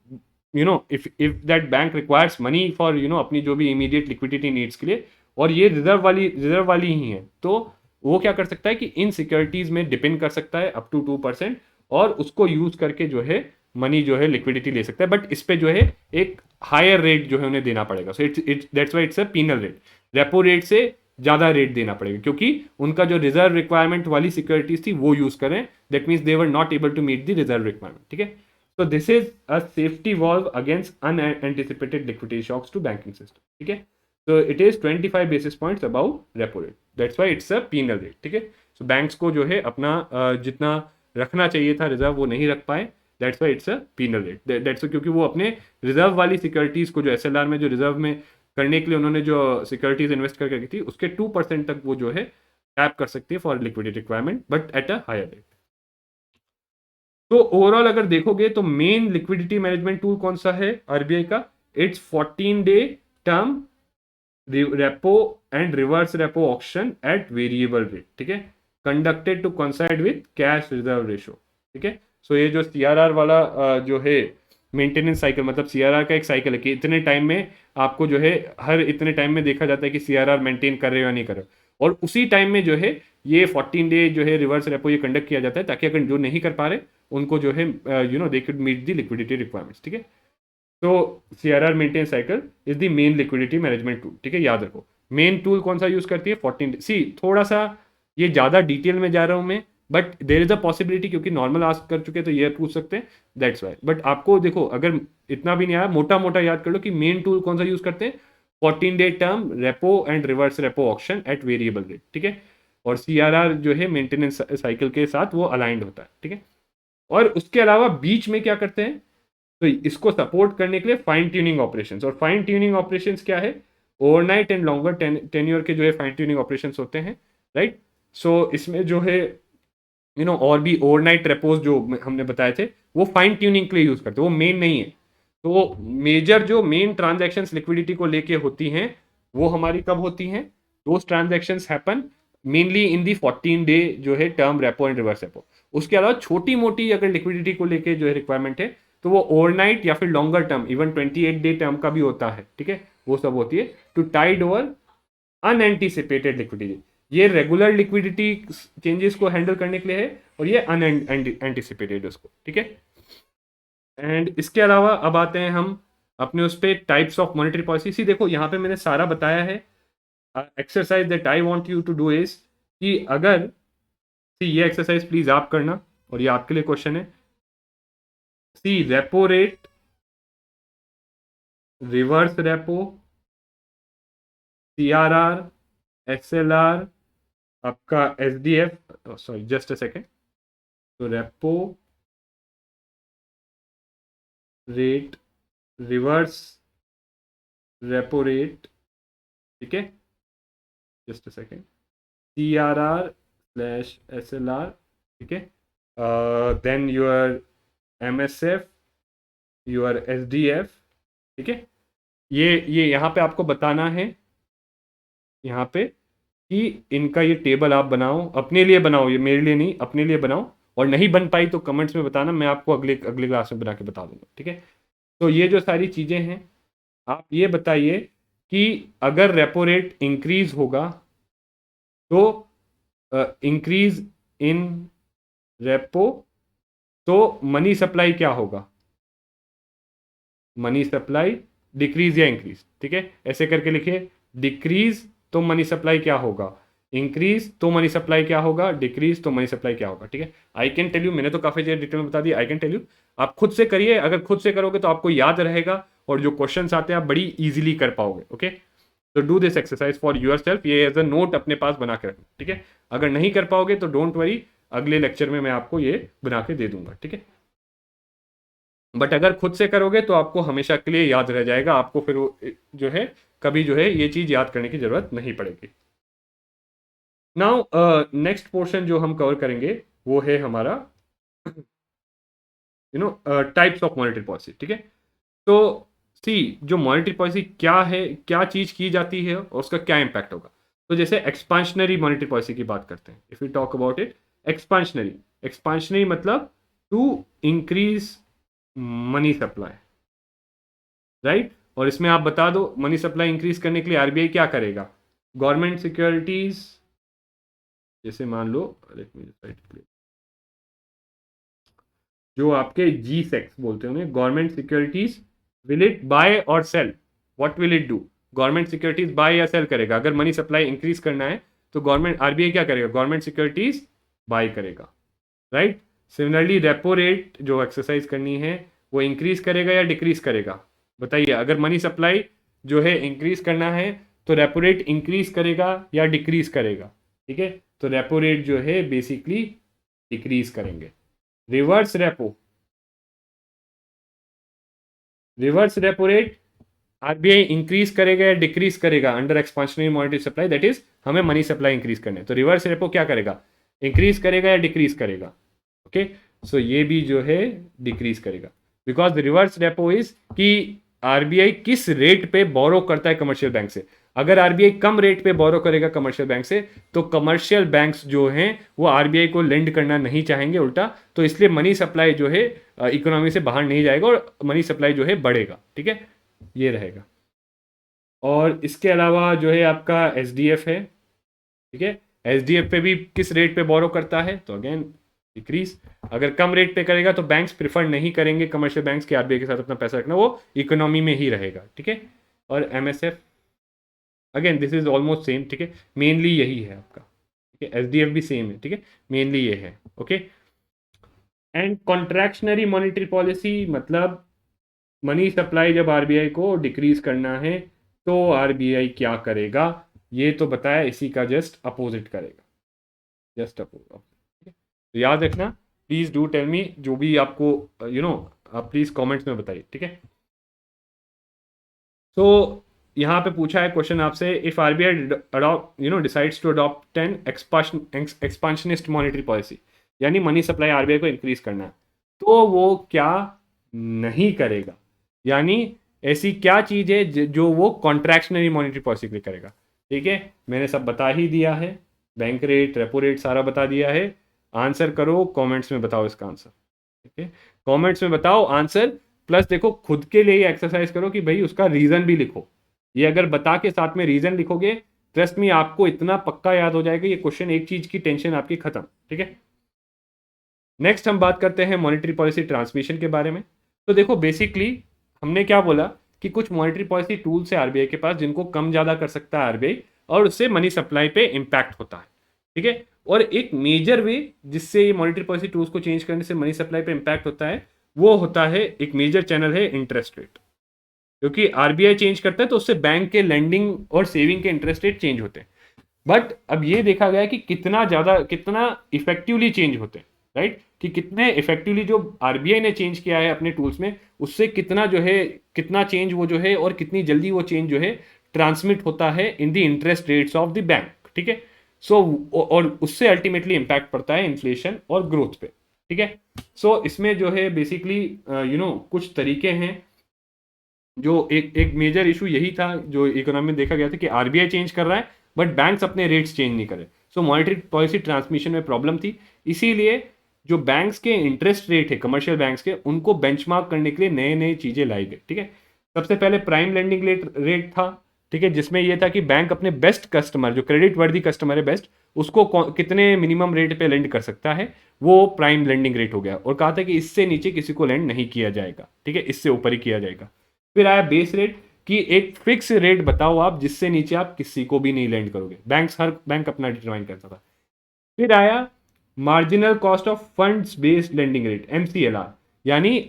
if that bank requires money for अपनी जो भी इमीडिएट लिक्विडिटी नीड्स के लिए, और ये रिजर्व वाली ही है, तो वो क्या कर सकता है कि इन सिक्योरिटीज में डिपेंड कर सकता है अप टू 2%, और उसको यूज करके जो है मनी जो है लिक्विडिटी ले सकता है। बट इस पे जो है एक हायर रेट जो है उन्हें देना पड़ेगा। So it's that's why it's a penal rate. Repo rate से ज़्यादा रेट देना पड़ेगा क्योंकि उनका जो रिजर्व रिक्वायरमेंट वाली सिक्योरिटीज थी वो यूज करें, that means they were not able to meet the reserve requirement, ठीक है। So this is a safety valve against unanticipated liquidity shocks to banking system, ठीक है। So it is 25 basis points above repo rate. That's why it's a penal rate, ठीक है। So banks को जो है अपना जितना रखना चाहिए था रिजर्व वो नहीं रख पाए, that's why it's a penal rate. That's why, क्योंकि वो अपने रिजर्व वाली सिक्योरिटीज को जो एसएलआर में जो रिजर्व में करने के लिए उन्होंने जो सिक्योरिटीज इन्वेस्ट करके रखी थी उसके 2% तक वो जो है टैप कर सकती है for liquidity requirement, but at a higher rate. तो ओवरऑल अगर देखोगे तो मेन लिक्विडिटी मैनेजमेंट टूल कौन सा है आरबीआई का? It's 14-day term repo and reverse repo auction at variable rate, ठीक है, conducted to coincide with cash reserve ratio, ठीक है। सो ये जो सीआरआर वाला जो है मेंटेनेंस साइकिल, मतलब सीआरआर का एक साइकिल है कि इतने टाइम में आपको जो है हर इतने टाइम में देखा जाता है कि सीआरआर मेंटेन कर रहे हो या नहीं कर रहे हो, और उसी टाइम में जो है ये 14-day जो है रिवर्स रेपो ये कंडक्ट किया जाता है ताकि अगर जो नहीं कर पा रहे उनको जो है they could meet the liquidity requirements, ठीक है। तो CRR maintain cycle is the main liquidity management tool, ठीक है, याद रखो। मेन टूल कौन सा यूज करती है? 14 सी। थोड़ा सा ये ज़्यादा डिटेल में जा रहा हूँ मैं, but there is a possibility क्योंकि नॉर्मल आस्क कर चुके तो ये पूछ सकते हैं, दैट्स वाई। बट आपको देखो अगर इतना भी नहीं आया, मोटा मोटा याद कर लो कि मेन टूल कौन सा यूज करते हैं? 14-day term repo and reverse repo auction at variable rate, ठीक है। और सीआरआर जो है मेंटेनेंस साइकिल के साथ वो अलाइंड होता है, ठीक है। और उसके अलावा बीच में क्या करते हैं? तो इसको सपोर्ट करने के लिए फाइन ट्यूनिंग ऑपरेशंस, और फाइन ट्यूनिंग ऑपरेशंस क्या है? ओवरनाइट एंड लॉन्गर टेन्योर के जो है फाइन ट्यूनिंग ऑपरेशंस होते हैं, राइट। सो इसमें जो है और भी ओवरनाइट रेपोज जो हमने बताए थे वो फाइन ट्यूनिंग के लिए यूज करते हैं, वो मेन नहीं है। तो मेजर जो मेन ट्रांजैक्शंस लिक्विडिटी को लेके होती हैं वो हमारी कब होती हैं? Those transactions happen mainly in the 14-day जो है term repo and reverse repo. उसके अलावा छोटी मोटी अगर लिक्विडिटी को लेके जो है रिक्वायरमेंट है तो वो ओवरनाइट या फिर longer term, even 28-day term का भी होता है, ठीक है, वो सब होती है to tide over unanticipated liquidity. ये रेगुलर लिक्विडिटी चेंजेस को हैंडल करने के लिए है और ये अनएंटिसिपेटेड उसको, ठीक है। एंड इसके अलावा अब आते हैं हम अपने उस पर types of monetary policy. See देखो यहाँ पे मैंने सारा बताया है। Exercise that I want you to do is कि अगर ये एक्सरसाइज प्लीज आप करना और ये आपके लिए क्वेश्चन है। See repo rate, reverse repo, CRR, SLR, आपका SDF, sorry just a second, तो repo rate, reverse repo rate, ठीक है, just a second, CRR slash SLR, ठीक है, then your MSF, your SDF, ठीक है। ये यहाँ पे आपको बताना है यहाँ पे कि इनका ये टेबल आप बनाओ, अपने लिए बनाओ, ये मेरे लिए नहीं, अपने लिए बनाओ, और नहीं बन पाई तो कमेंट्स में बताना, मैं आपको अगले क्लास में बना के बता दूंगा, ठीक है। तो ये जो सारी चीज़ें हैं आप ये बताइए कि अगर रेपो रेट इंक्रीज होगा तो इंक्रीज इन रेपो तो मनी सप्लाई क्या होगा? मनी सप्लाई डिक्रीज या इंक्रीज, ठीक है, ऐसे करके लिखिए। डिक्रीज तो मनी सप्लाई क्या होगा? इंक्रीज तो मनी सप्लाई क्या होगा, डिक्रीज तो मनी सप्लाई क्या होगा, ठीक है। आई कैन टेल यू, मैंने तो काफी ज्यादा डिटेल में बता दिया, आई कैन टेल यू, आप खुद से करिए, अगर खुद से करोगे तो आपको याद रहेगा और जो क्वेश्चंस आते हैं आप बड़ी इजीली कर पाओगे, ओके। तो do this exercise for yourself, ये एज अ नोट अपने पास बना के रखना, ठीक है। अगर नहीं कर पाओगे तो डोंट वरी, अगले लेक्चर में मैं आपको ये बना के दे दूंगा, ठीक है। बट अगर खुद से करोगे तो आपको हमेशा के लिए याद रह जाएगा, आपको फिर जो है कभी जो है ये चीज याद करने की जरूरत नहीं पड़ेगी। नाउ नेक्स्ट पोर्शन जो हम कवर करेंगे वो है हमारा टाइप्स ऑफ मॉनेटरी पॉलिसी, ठीक है। तो सी, जो मॉनेटरी पॉलिसी क्या है, क्या चीज की जाती है और उसका क्या इम्पैक्ट होगा। तो जैसे एक्सपांशनरी मॉनेटरी पॉलिसी की बात करते हैं, if you talk about it, expansionary, expansionary मतलब to increase money supply, right. और इसमें आप बता दो मनी सप्लाई इंक्रीज करने के लिए आरबीआई क्या करेगा, गवर्नमेंट सिक्योरिटीज, जैसे मान लो जो आपके जी सेक्स बोलते हैं उन्हें, government securities, will it buy और sell, what will it do, government securities buy या सेल करेगा। अगर मनी सप्लाई इंक्रीज करना है तो गवर्नमेंट आरबीआई क्या करेगा, गवर्नमेंट सिक्योरिटीज बाय करेगा, राइट। सिमिलरली रेपो रेट जो एक्सरसाइज करनी है वो इंक्रीज करेगा या डिक्रीज करेगा, बताइए। अगर मनी सप्लाई जो है इंक्रीज करना है तो रेपो रेट इंक्रीज करेगा या डिक्रीज करेगा, ठीक है। तो रेपो रेट जो है बेसिकली डिक्रीज करेंगे। Reverse repo, reverse repo rate RBI increase करेगा या डिक्रीज करेगा under expansionary monetary supply, that is हमें मनी सप्लाई इंक्रीज करने हैं। तो रिवर्स रेपो क्या करेगा, इंक्रीज करेगा या डिक्रीज करेगा, ओके। सो ये भी जो है डिक्रीज करेगा, बिकॉज रिवर्स रेपो इज कि आरबीआई किस रेट पे बोरो करता है कमर्शियल बैंक से। अगर आरबीआई कम रेट पे बोरो करेगा कमर्शियल बैंक से तो कमर्शियल बैंक्स जो हैं वो आरबीआई को लेंड करना नहीं चाहेंगे उल्टा, तो इसलिए मनी सप्लाई जो है इकोनॉमी से बाहर नहीं जाएगा और मनी सप्लाई जो है बढ़ेगा, ठीक है, ये रहेगा। और इसके अलावा जो है आपका एसडीएफ है, ठीक है। एसडीएफ पे भी किस रेट पे बोरो करता है, तो अगेन डिक्रीज। अगर कम रेट पे करेगा तो बैंक्स प्रिफर नहीं करेंगे कमर्शियल बैंक्स के आरबीआई के साथ अपना पैसा रखना, वो इकोनॉमी में ही रहेगा, ठीक है। और MSF, again this is almost same, ठीक है, मेनली यही है आपका, ठीक है। एसडीएफ भी सेम है, ठीक है, मेनली ये है, okay. And contractionary monetary policy मतलब मनी सप्लाई जब आरबीआई को डिक्रीज करना है तो आरबीआई क्या करेगा, ये तो बताया, इसी का जस्ट अपोजिट करेगा, जस्ट अपोजिट, ठीक है। तो याद रखना, प्लीज डू टेल मी, जो भी आपको आप प्लीज कमेंट्स में बताइए, ठीक है। तो यहाँ पे पूछा है क्वेश्चन आपसे, if RBI adopt decides to adopt an expansionist monetary policy, यानी मनी सप्लाई आरबीआई को इंक्रीज करना है, तो वो क्या नहीं करेगा, यानी ऐसी क्या चीज है जो वो कॉन्ट्रैक्शनरी मॉनेटरी पॉलिसी के लिए करेगा, ठीक है। मैंने सब बता ही दिया है, बैंक रेट, रेपो रेट सारा बता दिया है। आंसर करो, कमेंट्स में बताओ इसका आंसर, ठीक है, कमेंट्स में बताओ आंसर। प्लस देखो खुद के लिए एक्सरसाइज करो कि भाई उसका रीजन भी लिखो, ये अगर बता के साथ में रीजन लिखोगे, ट्रस्ट मी आपको इतना पक्का याद हो जाएगा ये क्वेश्चन, एक चीज की टेंशन आपकी खत्म, ठीक है। नेक्स्ट हम बात करते हैं मॉनेटरी पॉलिसी ट्रांसमिशन के बारे में। तो देखो बेसिकली हमने क्या बोला कि कुछ मॉनेटरी पॉलिसी टूल्स है आरबीआई के पास जिनको कम ज़्यादा कर सकता है आरबीआई और उससे मनी सप्लाई पे इम्पैक्ट होता है, ठीक है। और एक मेजर वे जिससे ये मॉनेटरी पॉलिसी टूल्स को चेंज करने से मनी सप्लाई पे इम्पैक्ट होता है वो होता है, एक मेजर चैनल है इंटरेस्ट रेट, क्योंकि आरबीआई चेंज करता है तो उससे बैंक के लेंडिंग और सेविंग के इंटरेस्ट रेट चेंज होते हैं। बट अब ये देखा गया कि कितना इफेक्टिवली चेंज होते हैं, राइट, कि कितने इफेक्टिवली जो आरबीआई ने चेंज किया है अपने टूल्स में उससे कितना जो है, कितना चेंज वो जो है और कितनी जल्दी वो चेंज जो है ट्रांसमिट होता है in the interest rates of the bank, ठीक है। सो और उससे अल्टीमेटली इंपैक्ट पड़ता है इन्फ्लेशन और ग्रोथ पे, ठीक है। सो इसमें जो है बेसिकली कुछ तरीके हैं, जो एक मेजर इशू यही था जो इकोनॉमी में देखा गया था कि आरबीआई चेंज कर रहा है बट बैंक्स अपने रेट्स चेंज नहीं कर रहे। सो मॉनेटरी पॉलिसी ट्रांसमिशन में प्रॉब्लम थी, इसीलिए जो बैंक्स के इंटरेस्ट रेट है कमर्शियल बैंक्स के उनको बेंचमार्क करने के लिए नए नए चीजें लाई गई, ठीक है। सबसे पहले प्राइम लेंडिंग रेट था, ठीक है, जिसमें यह था कि बैंक अपने बेस्ट कस्टमर, जो क्रेडिट वर्दी कस्टमर है बेस्ट, उसको कितने मिनिमम रेट पे लेंड कर सकता है, वो प्राइम लेंडिंग रेट हो गया। और कहा था कि इससे नीचे किसी को लेंड नहीं किया जाएगा, ठीक है, इससे ऊपर ही किया जाएगा। फिर आया बेस रेट, कि एक फिक्स रेट बताओ आप जिससे नीचे आप किसी को भी नहीं लेंड करोगे। हर बैंक अपना डिटरमाइन करता था। फिर आया marginal cost of funds based lending rate, MCLR, यानी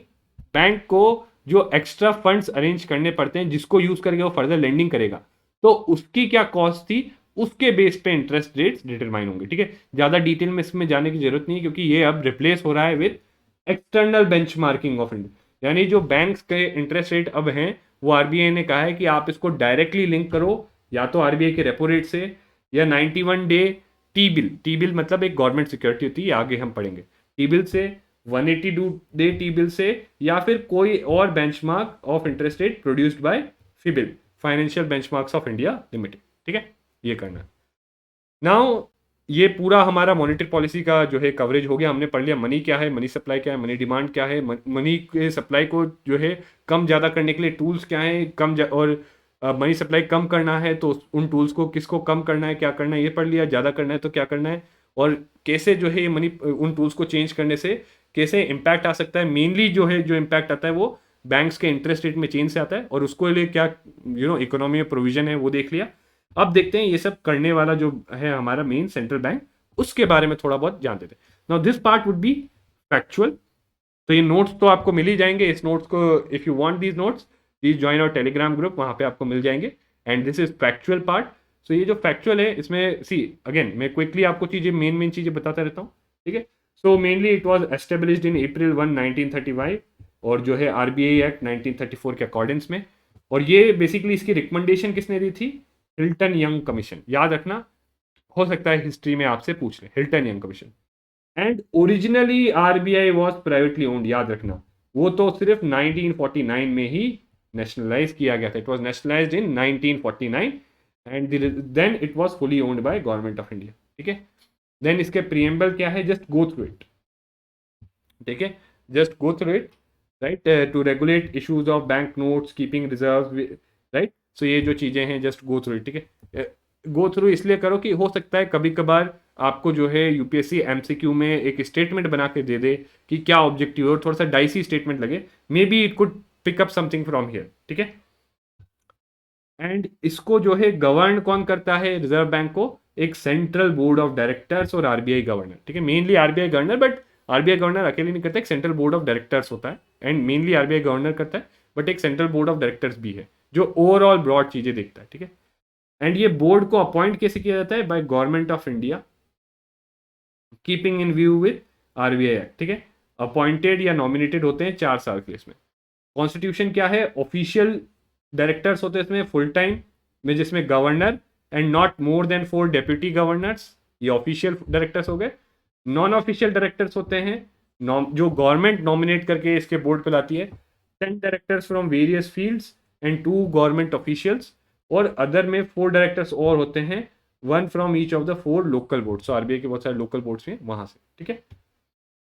बैंक को जो एक्स्ट्रा फंड्स अरेंज करने पड़ते हैं जिसको यूज करके वो फर्दर लेंडिंग करेगा, तो उसकी क्या कॉस्ट थी, उसके बेस पे इंटरेस्ट रेट्स डिटरमाइन होंगे। ठीक है, ज्यादा डिटेल में इसमें जाने की जरूरत नहीं है क्योंकि ये अब रिप्लेस हो रहा है with external benchmarking of India. यानी जो बैंक्स के इंटरेस्ट रेट अब हैं वो आरबीआई ने कहा है कि आप इसको डायरेक्टली लिंक करो या तो आरबीआई के रेपो रेट से या 91 डे टी बिल मतलब एक गवर्नमेंट सिक्योरिटी होती है, आगे हम पढ़ेंगे, टी बिल से, 182 डे टी बिल से, या फिर कोई और benchmark of interest rate produced by FBIL, financial benchmarks of India limited. ठीक है, ये करना। नाउ ये पूरा हमारा मॉनेटरी पॉलिसी का जो है कवरेज हो गया। हमने पढ़ लिया मनी क्या है, मनी सप्लाई क्या है, मनी डिमांड क्या है, मनी के सप्लाई को जो है कम ज़्यादा करने के लिए टूल्स क्या है, और मनी सप्लाई कम करना है तो उन टूल्स को किसको कम करना है, क्या करना है, ये पढ़ लिया। ज़्यादा करना है तो क्या करना है, और कैसे जो है ये मनी उन टूल्स को चेंज करने से कैसे इम्पैक्ट आ सकता है। मेनली जो है जो इम्पैक्ट आता है वो बैंक्स के इंटरेस्ट रेट में चेंज से आता है, और उसको लिए क्या इकोनॉमी में प्रोविजन है वो देख लिया। अब देखते हैं ये सब करने वाला जो है हमारा मेन सेंट्रल बैंक, उसके बारे में थोड़ा बहुत जानते थे। Now this part would be factual. तो ये नोट्स तो आपको मिल ही जाएंगे। इस नोट्स को if you want these notes please join our Telegram group, वहां पे आपको मिल जाएंगे। And this is factual part. So ये जो फैक्चुअल है इसमें सी अगेन मैं क्विकली आपको चीजें मेन चीजें बताता रहता हूँ। ठीक है, so mainly it was established in April 1, 1935 और जो है RBI एक्ट 1934 के अकॉर्डेंस में। और ये बेसिकली इसकी रिकमेंडेशन किसने दी थी, हिल्टन यंग कमीशन। याद रखना, हो सकता है हिस्ट्री में आपसे पूछ ले, Hilton young commission. And originally RBI was privately owned, याद रखना, वो तो सिर्फ 1949 में ही नेशनलाइज किया गया था। It was nationalised in 1949 and then it was fully owned by government of India. ठीक है, देन इसके प्रीएम्बल क्या है, जस्ट गो थ्रू इट। ठीक है, just go through it, right, to regulate issues of bank notes, keeping reserve, right. So ये जो चीजें हैं जस्ट गो थ्रू इट। ठीक है, गो थ्रू इसलिए करो कि हो सकता है कभी कभार आपको जो है यूपीएससी एमसीक्यू में एक स्टेटमेंट बना के दे दे कि क्या ऑब्जेक्टिव है, और थोड़ा सा डाइसी स्टेटमेंट लगे, maybe it could pick up something from here. ठीक है, एंड इसको जो है गवर्न कौन करता है, रिजर्व बैंक को एक सेंट्रल बोर्ड ऑफ डायरेक्टर्स और आरबीआई गवर्नर। ठीक है, mainly RBI governor, but RBI governor अकेले नहीं करता, एक सेंट्रल बोर्ड ऑफ डायरेक्टर्स होता है एंड मेनली आरबीआई गवर्नर करता है, बट एक सेंट्रल बोर्ड ऑफ डायरेक्टर्स भी है जो ओवरऑल ब्रॉड चीजें देखता है। ठीक है, एंड ये बोर्ड को अपॉइंट कैसे किया जाता है, bye government of India keeping in view with RBI act. ठीक है, अपॉइंटेड या नॉमिनेटेड होते हैं 4 साल के इसमें। कॉन्स्टिट्यूशन क्या है, ऑफिशियल डायरेक्टर्स होते हैं इसमें फुल टाइम में, जिसमें governor and not more than 4 deputy governors, ये ऑफिशियल डायरेक्टर्स हो गए। नॉन ऑफिशियल डायरेक्टर्स होते हैं जो गवर्नमेंट नॉमिनेट करके इसके बोर्ड पे लाती है, 10 directors from various fields and 2 government officials, और अदर में 4 डायरेक्टर्स और होते हैं, 1 from each of the 4 local board. So RBI के बहुत सारे लोकल बोर्ड्स हैं वहां से। ठीक है,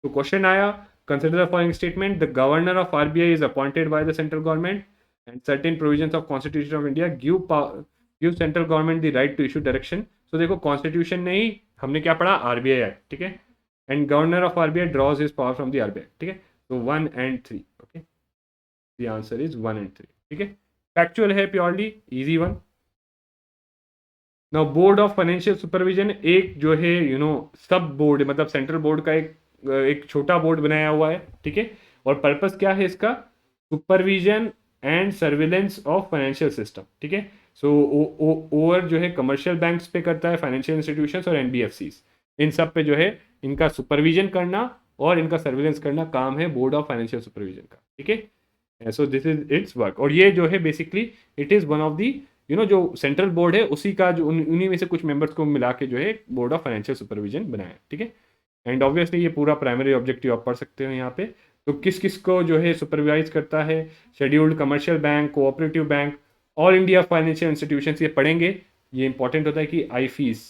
तो क्वेश्चन आया, consider the following statement, the governor of RBI is appointed by the central government and certain provisions of constitution of India give central government the right to issue direction. So देखो constitution ने ही हमने क्या पढ़ा, RBI act. ठीक है, and governor of RBI draws his power from the RBI. ठीक है, तो 1 and 3। Okay, the answer is 1 and 3। ठीक है, फैक्चुअल है, purely easy one. Now board of financial supervision एक जो है सब बोर्ड, मतलब सेंट्रल बोर्ड का एक छोटा बोर्ड बनाया हुआ है। ठीक है, और पर्पस क्या है इसका, supervision and surveillance of financial system. ठीक है, सो ओवर जो है कमर्शियल बैंक्स पे करता है, फाइनेंशियल इंस्टीट्यूशंस और एनबीएफसीज, इन सब पे जो है इनका सुपरविजन करना और इनका सर्विलेंस करना काम है बोर्ड ऑफ फाइनेंशियल सुपरविजन का। ठीक है, so this is it's work. और ये जो है basically it is one of the जो सेंट्रल बोर्ड है उसी का जो उन्हीं में से कुछ मेंबर्स को मिला के जो है बोर्ड ऑफ फाइनेंशियल सुपरविजन बनाया। ठीक है, एंड ऑब्वियसली ये पूरा प्राइमरी ऑब्जेक्टिव आप पढ़ सकते हो यहाँ पे। तो किस किस को जो है सुपरवाइज करता है, scheduled commercial bank, cooperative bank, all India financial institution, ये पढ़ेंगे। ये इंपॉर्टेंट होता है कि आई फीस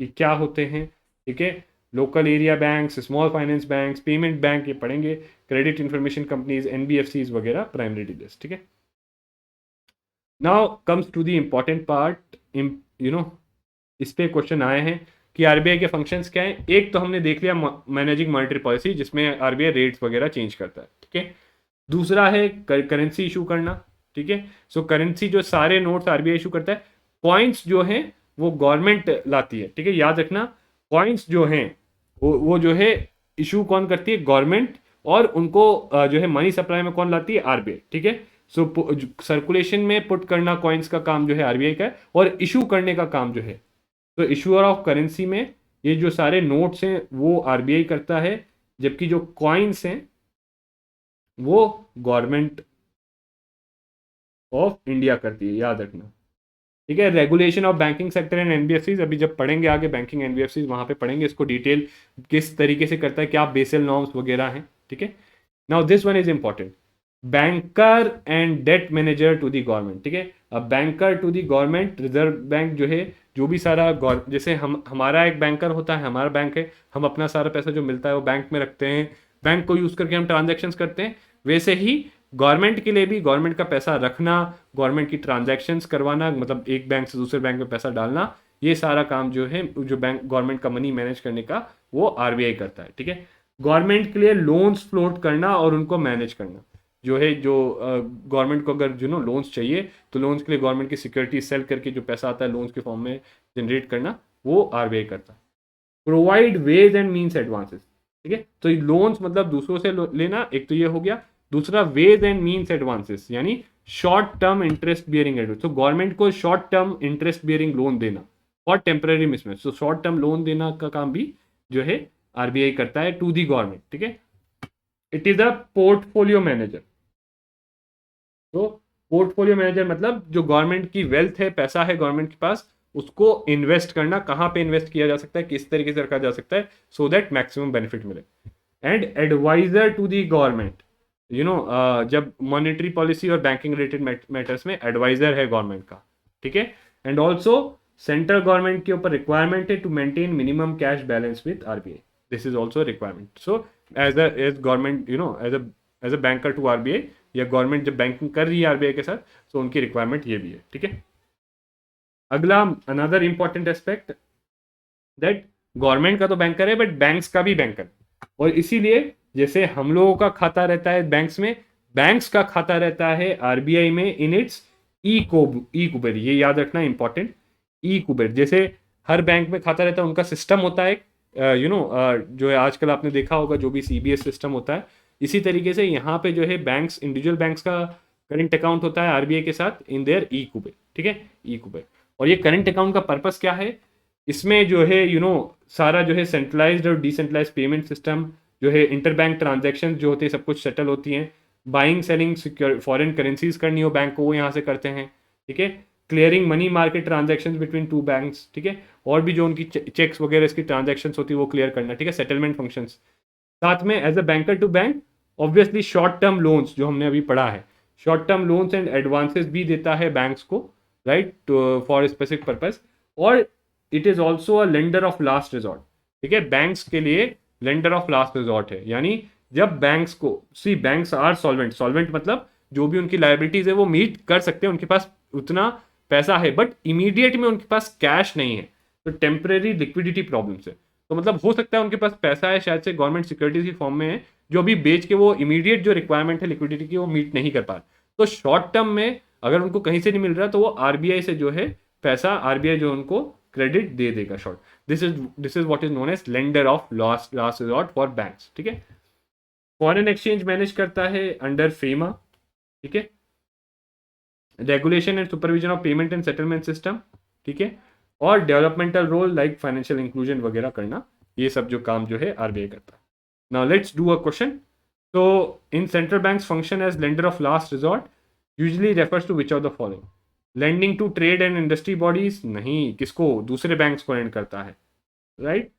ये क्या होते हैं। ठीक है, local area banks, small finance banks, payment bank, ये पढ़ेंगे। क्रेडिट इंफॉर्मेशन कंपनीज, एनबीएफसीज वगैरह, प्राइमरी डीलर्स। ठीक है, now comes to the important part. इस पे क्वेश्चन आए हैं कि आरबीआई के फंक्शंस क्या हैं। एक तो हमने देख लिया मैनेजिंग मॉनेटरी पॉलिसी, जिसमें आरबीआई रेट्स वगैरह चेंज करता है। ठीक है, दूसरा है करेंसी इशू करना। ठीक है। सो करेंसी जो सारे नोट्स आरबीआई इशू करता है, कॉइन्स जो हैं वो गवर्नमेंट लाती है, ठीक है, याद रखना। कॉइन्स जो हैं वो जो है इशू कौन करती है, गवर्नमेंट, और उनको जो है मनी सप्लाई में कौन लाती है, आरबीआई, ठीक है। सो सर्कुलेशन में पुट करना कॉइन्स का काम जो है आरबीआई का है, और इशू करने का काम जो है, तो इशूअर ऑफ करेंसी में ये जो सारे नोट्स हैं वो आरबीआई करता है, जबकि जो कॉइन्स हैं वो गवर्नमेंट ऑफ इंडिया करती है, याद रखना, ठीक है। Regulation of banking sector and NBFCs, अभी जब पढ़ेंगे आगे बैंकिंग एनबीएफसीज वहां पे पढ़ेंगे इसको डिटेल, किस तरीके से करता है, क्या बेसल नॉर्म्स वगैरह हैं, ठीक है। Now this one is important, banker and debt manager to the government, ठीक है। अब banker to the government, reserve bank जो है, जो भी सारा जैसे हमारा एक बैंकर होता है, हमारा बैंक है, हम अपना सारा पैसा जो मिलता है वो बैंक में रखते हैं, बैंक को यूज करके हम ट्रांजेक्शन्स करते हैं, वैसे ही गवर्नमेंट के लिए भी गवर्नमेंट का पैसा रखना, गवर्नमेंट की ट्रांजैक्शंस करवाना, मतलब एक बैंक से दूसरे बैंक में पैसा डालना, ये सारा काम जो है जो बैंक गवर्नमेंट का मनी मैनेज करने का वो आरबीआई करता है, ठीक है। गवर्नमेंट के लिए लोन्स फ्लोट करना और उनको मैनेज करना, जो है जो गवर्नमेंट को अगर जो नो लोन्स चाहिए तो लोन्स के लिए गवर्नमेंट की सिक्योरिटी सेल करके जो पैसा आता है लोन्स के फॉर्म में जनरेट करना, वो आरबीआई करता है। Provide ways and means advances, ठीक है। तो लोन्स मतलब दूसरों से लेना, एक तो ये हो गया, दूसरा वेज एंड मीन्स एडवांसेस यानी short term interest bearing advance, तो गवर्नमेंट को short term interest bearing loan देना और टेम्पररी मिसमैच, तो शॉर्ट टर्म लोन देना का काम भी जो है आरबीआई करता है टू दी गवर्नमेंट, ठीक है। It is a portfolio manager, तो पोर्टफोलियो मैनेजर मतलब जो गवर्नमेंट की वेल्थ है, पैसा है गवर्नमेंट के पास, उसको इन्वेस्ट करना, कहाँ पे इन्वेस्ट किया जा सकता है, किस तरीके से रखा जा सकता है, सो दैट मैक्सिमम बेनिफिट मिले। And adviser to the government, you know, जब मॉनेटरी पॉलिसी और बैंकिंग रिलेटेड मैटर्स में एडवाइजर है गवर्नमेंट का, ठीक है। एंड ऑल्सो सेंट्रल गवर्नमेंट के ऊपर रिक्वायरमेंट है to maintain minimum cash balance with RBI, this is also requirement. So as government, you know, as a banker to RBI, या government जब बैंकिंग कर रही है आरबीआई के साथ, तो उनकी रिक्वायरमेंट ये भी है, ठीक है। अगला another important aspect, that government का तो बैंकर है बट बैंक्स का भी बैंकर, और इसीलिए जैसे हम लोगों का खाता रहता है बैंक्स में, बैंक्स का खाता रहता है आरबीआई में इन इट्स ई कुबेर, ये याद रखना इंपॉर्टेंट। ई कुबेर, जैसे हर बैंक में खाता रहता है, उनका सिस्टम होता है, यू नो, जो है आजकल आपने देखा होगा जो भी सीबीएस सिस्टम होता है, इसी तरीके से यहाँ पे जो है बैंक्स, इंडिविजुअल बैंक्स का करंट अकाउंट होता है आरबीआई के साथ इन देयर ई कुबेर, ठीक है, ई कुबेर। और ये करंट अकाउंट का पर्पस क्या है, इसमें जो है यू नो सारा जो है सेंट्रलाइज्ड और डिसेंट्रलाइज्ड पेमेंट सिस्टम जो है, इंटरबैंक ट्रांजैक्शन जो होते हैं सब कुछ सेटल होती हैं, बाइंग सेलिंग फॉरेन करेंसीज करनी हो बैंक को, वो यहाँ से करते हैं, ठीक है। Clearing money market transaction between two banks, ठीक है, और भी जो उनकी चेक्स वगैरह इसकी ट्रांजैक्शन होती है वो क्लियर करना, ठीक है, सेटलमेंट फंक्शंस। साथ में as a banker to bank obviously short term loans जो हमने अभी पढ़ा है, short term loans and advances भी देता है बैंक्स को, राइट, फॉर स्पेसिफिक पर्पस। और it is also a lender of last resort, ठीक है, बैंक्स के लिए लेंडर ऑफ लास्ट रिजॉर्ट है, यानी जब बैंक्स को, सी बैंक्स आर सॉल्वेंट, सॉल्वेंट मतलब जो भी उनकी लाइबिलिटीज है वो मीट कर सकते हैं, उनके पास उतना पैसा है, बट इमीडिएट में उनके पास कैश नहीं है, तो टेम्परेरी लिक्विडिटी प्रॉब्लम्स है, तो मतलब हो सकता है उनके पास पैसा है, शायद से गवर्नमेंट सिक्योरिटीज की फॉर्म में है, जो अभी बेच के वो इमीडिएट जो रिक्वायरमेंट है लिक्विडिटी की वो मीट नहीं कर पा रहे, तो शॉर्ट टर्म में अगर उनको कहीं से नहीं मिल रहा तो वो आरबीआई से जो है पैसा, आरबीआई जो उनको क्रेडिट दे देगा short, this is what is known as lender of last resort for banks, ठीक है। फॉरेन एक्सचेंज मैनेज करता है अंडर फेमा, ठीक है, regulation and supervision of payment and settlement system, ठीक है, और developmental role like financial inclusion वगैरह करना, ये सब जो काम जो है आरबीआई करता है। Now let's do a question, तो in central banks function as lender of last resort usually refers to which of the following, lending to trade and industry bodies, नहीं, किसको, दूसरे बैंक्स को लेंड करता है, right.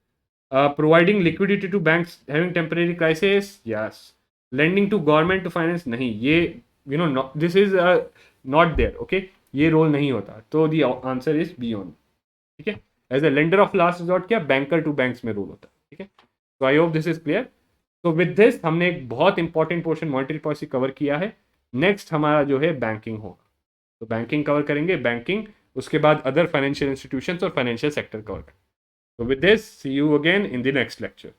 Providing liquidity to banks having temporary crisis, yes. Lending to government to finance, नहीं, ये you know this is not there, okay, ये role नहीं होता, तो the answer is B only, ठीक है। As a lender of last resort क्या banker to banks में रोल होता है, ठीक है। तो I hope this is clear. तो विद दिस हमने एक बहुत important portion monetary policy cover किया है, नेक्स्ट हमारा जो है बैंकिंग होगा, तो बैंकिंग कवर करेंगे, बैंकिंग, उसके बाद अदर फाइनेंशियल इंस्टीट्यूशंस और फाइनेंशियल सेक्टर कवर करेंगे। So with this, see you again in the next lecture.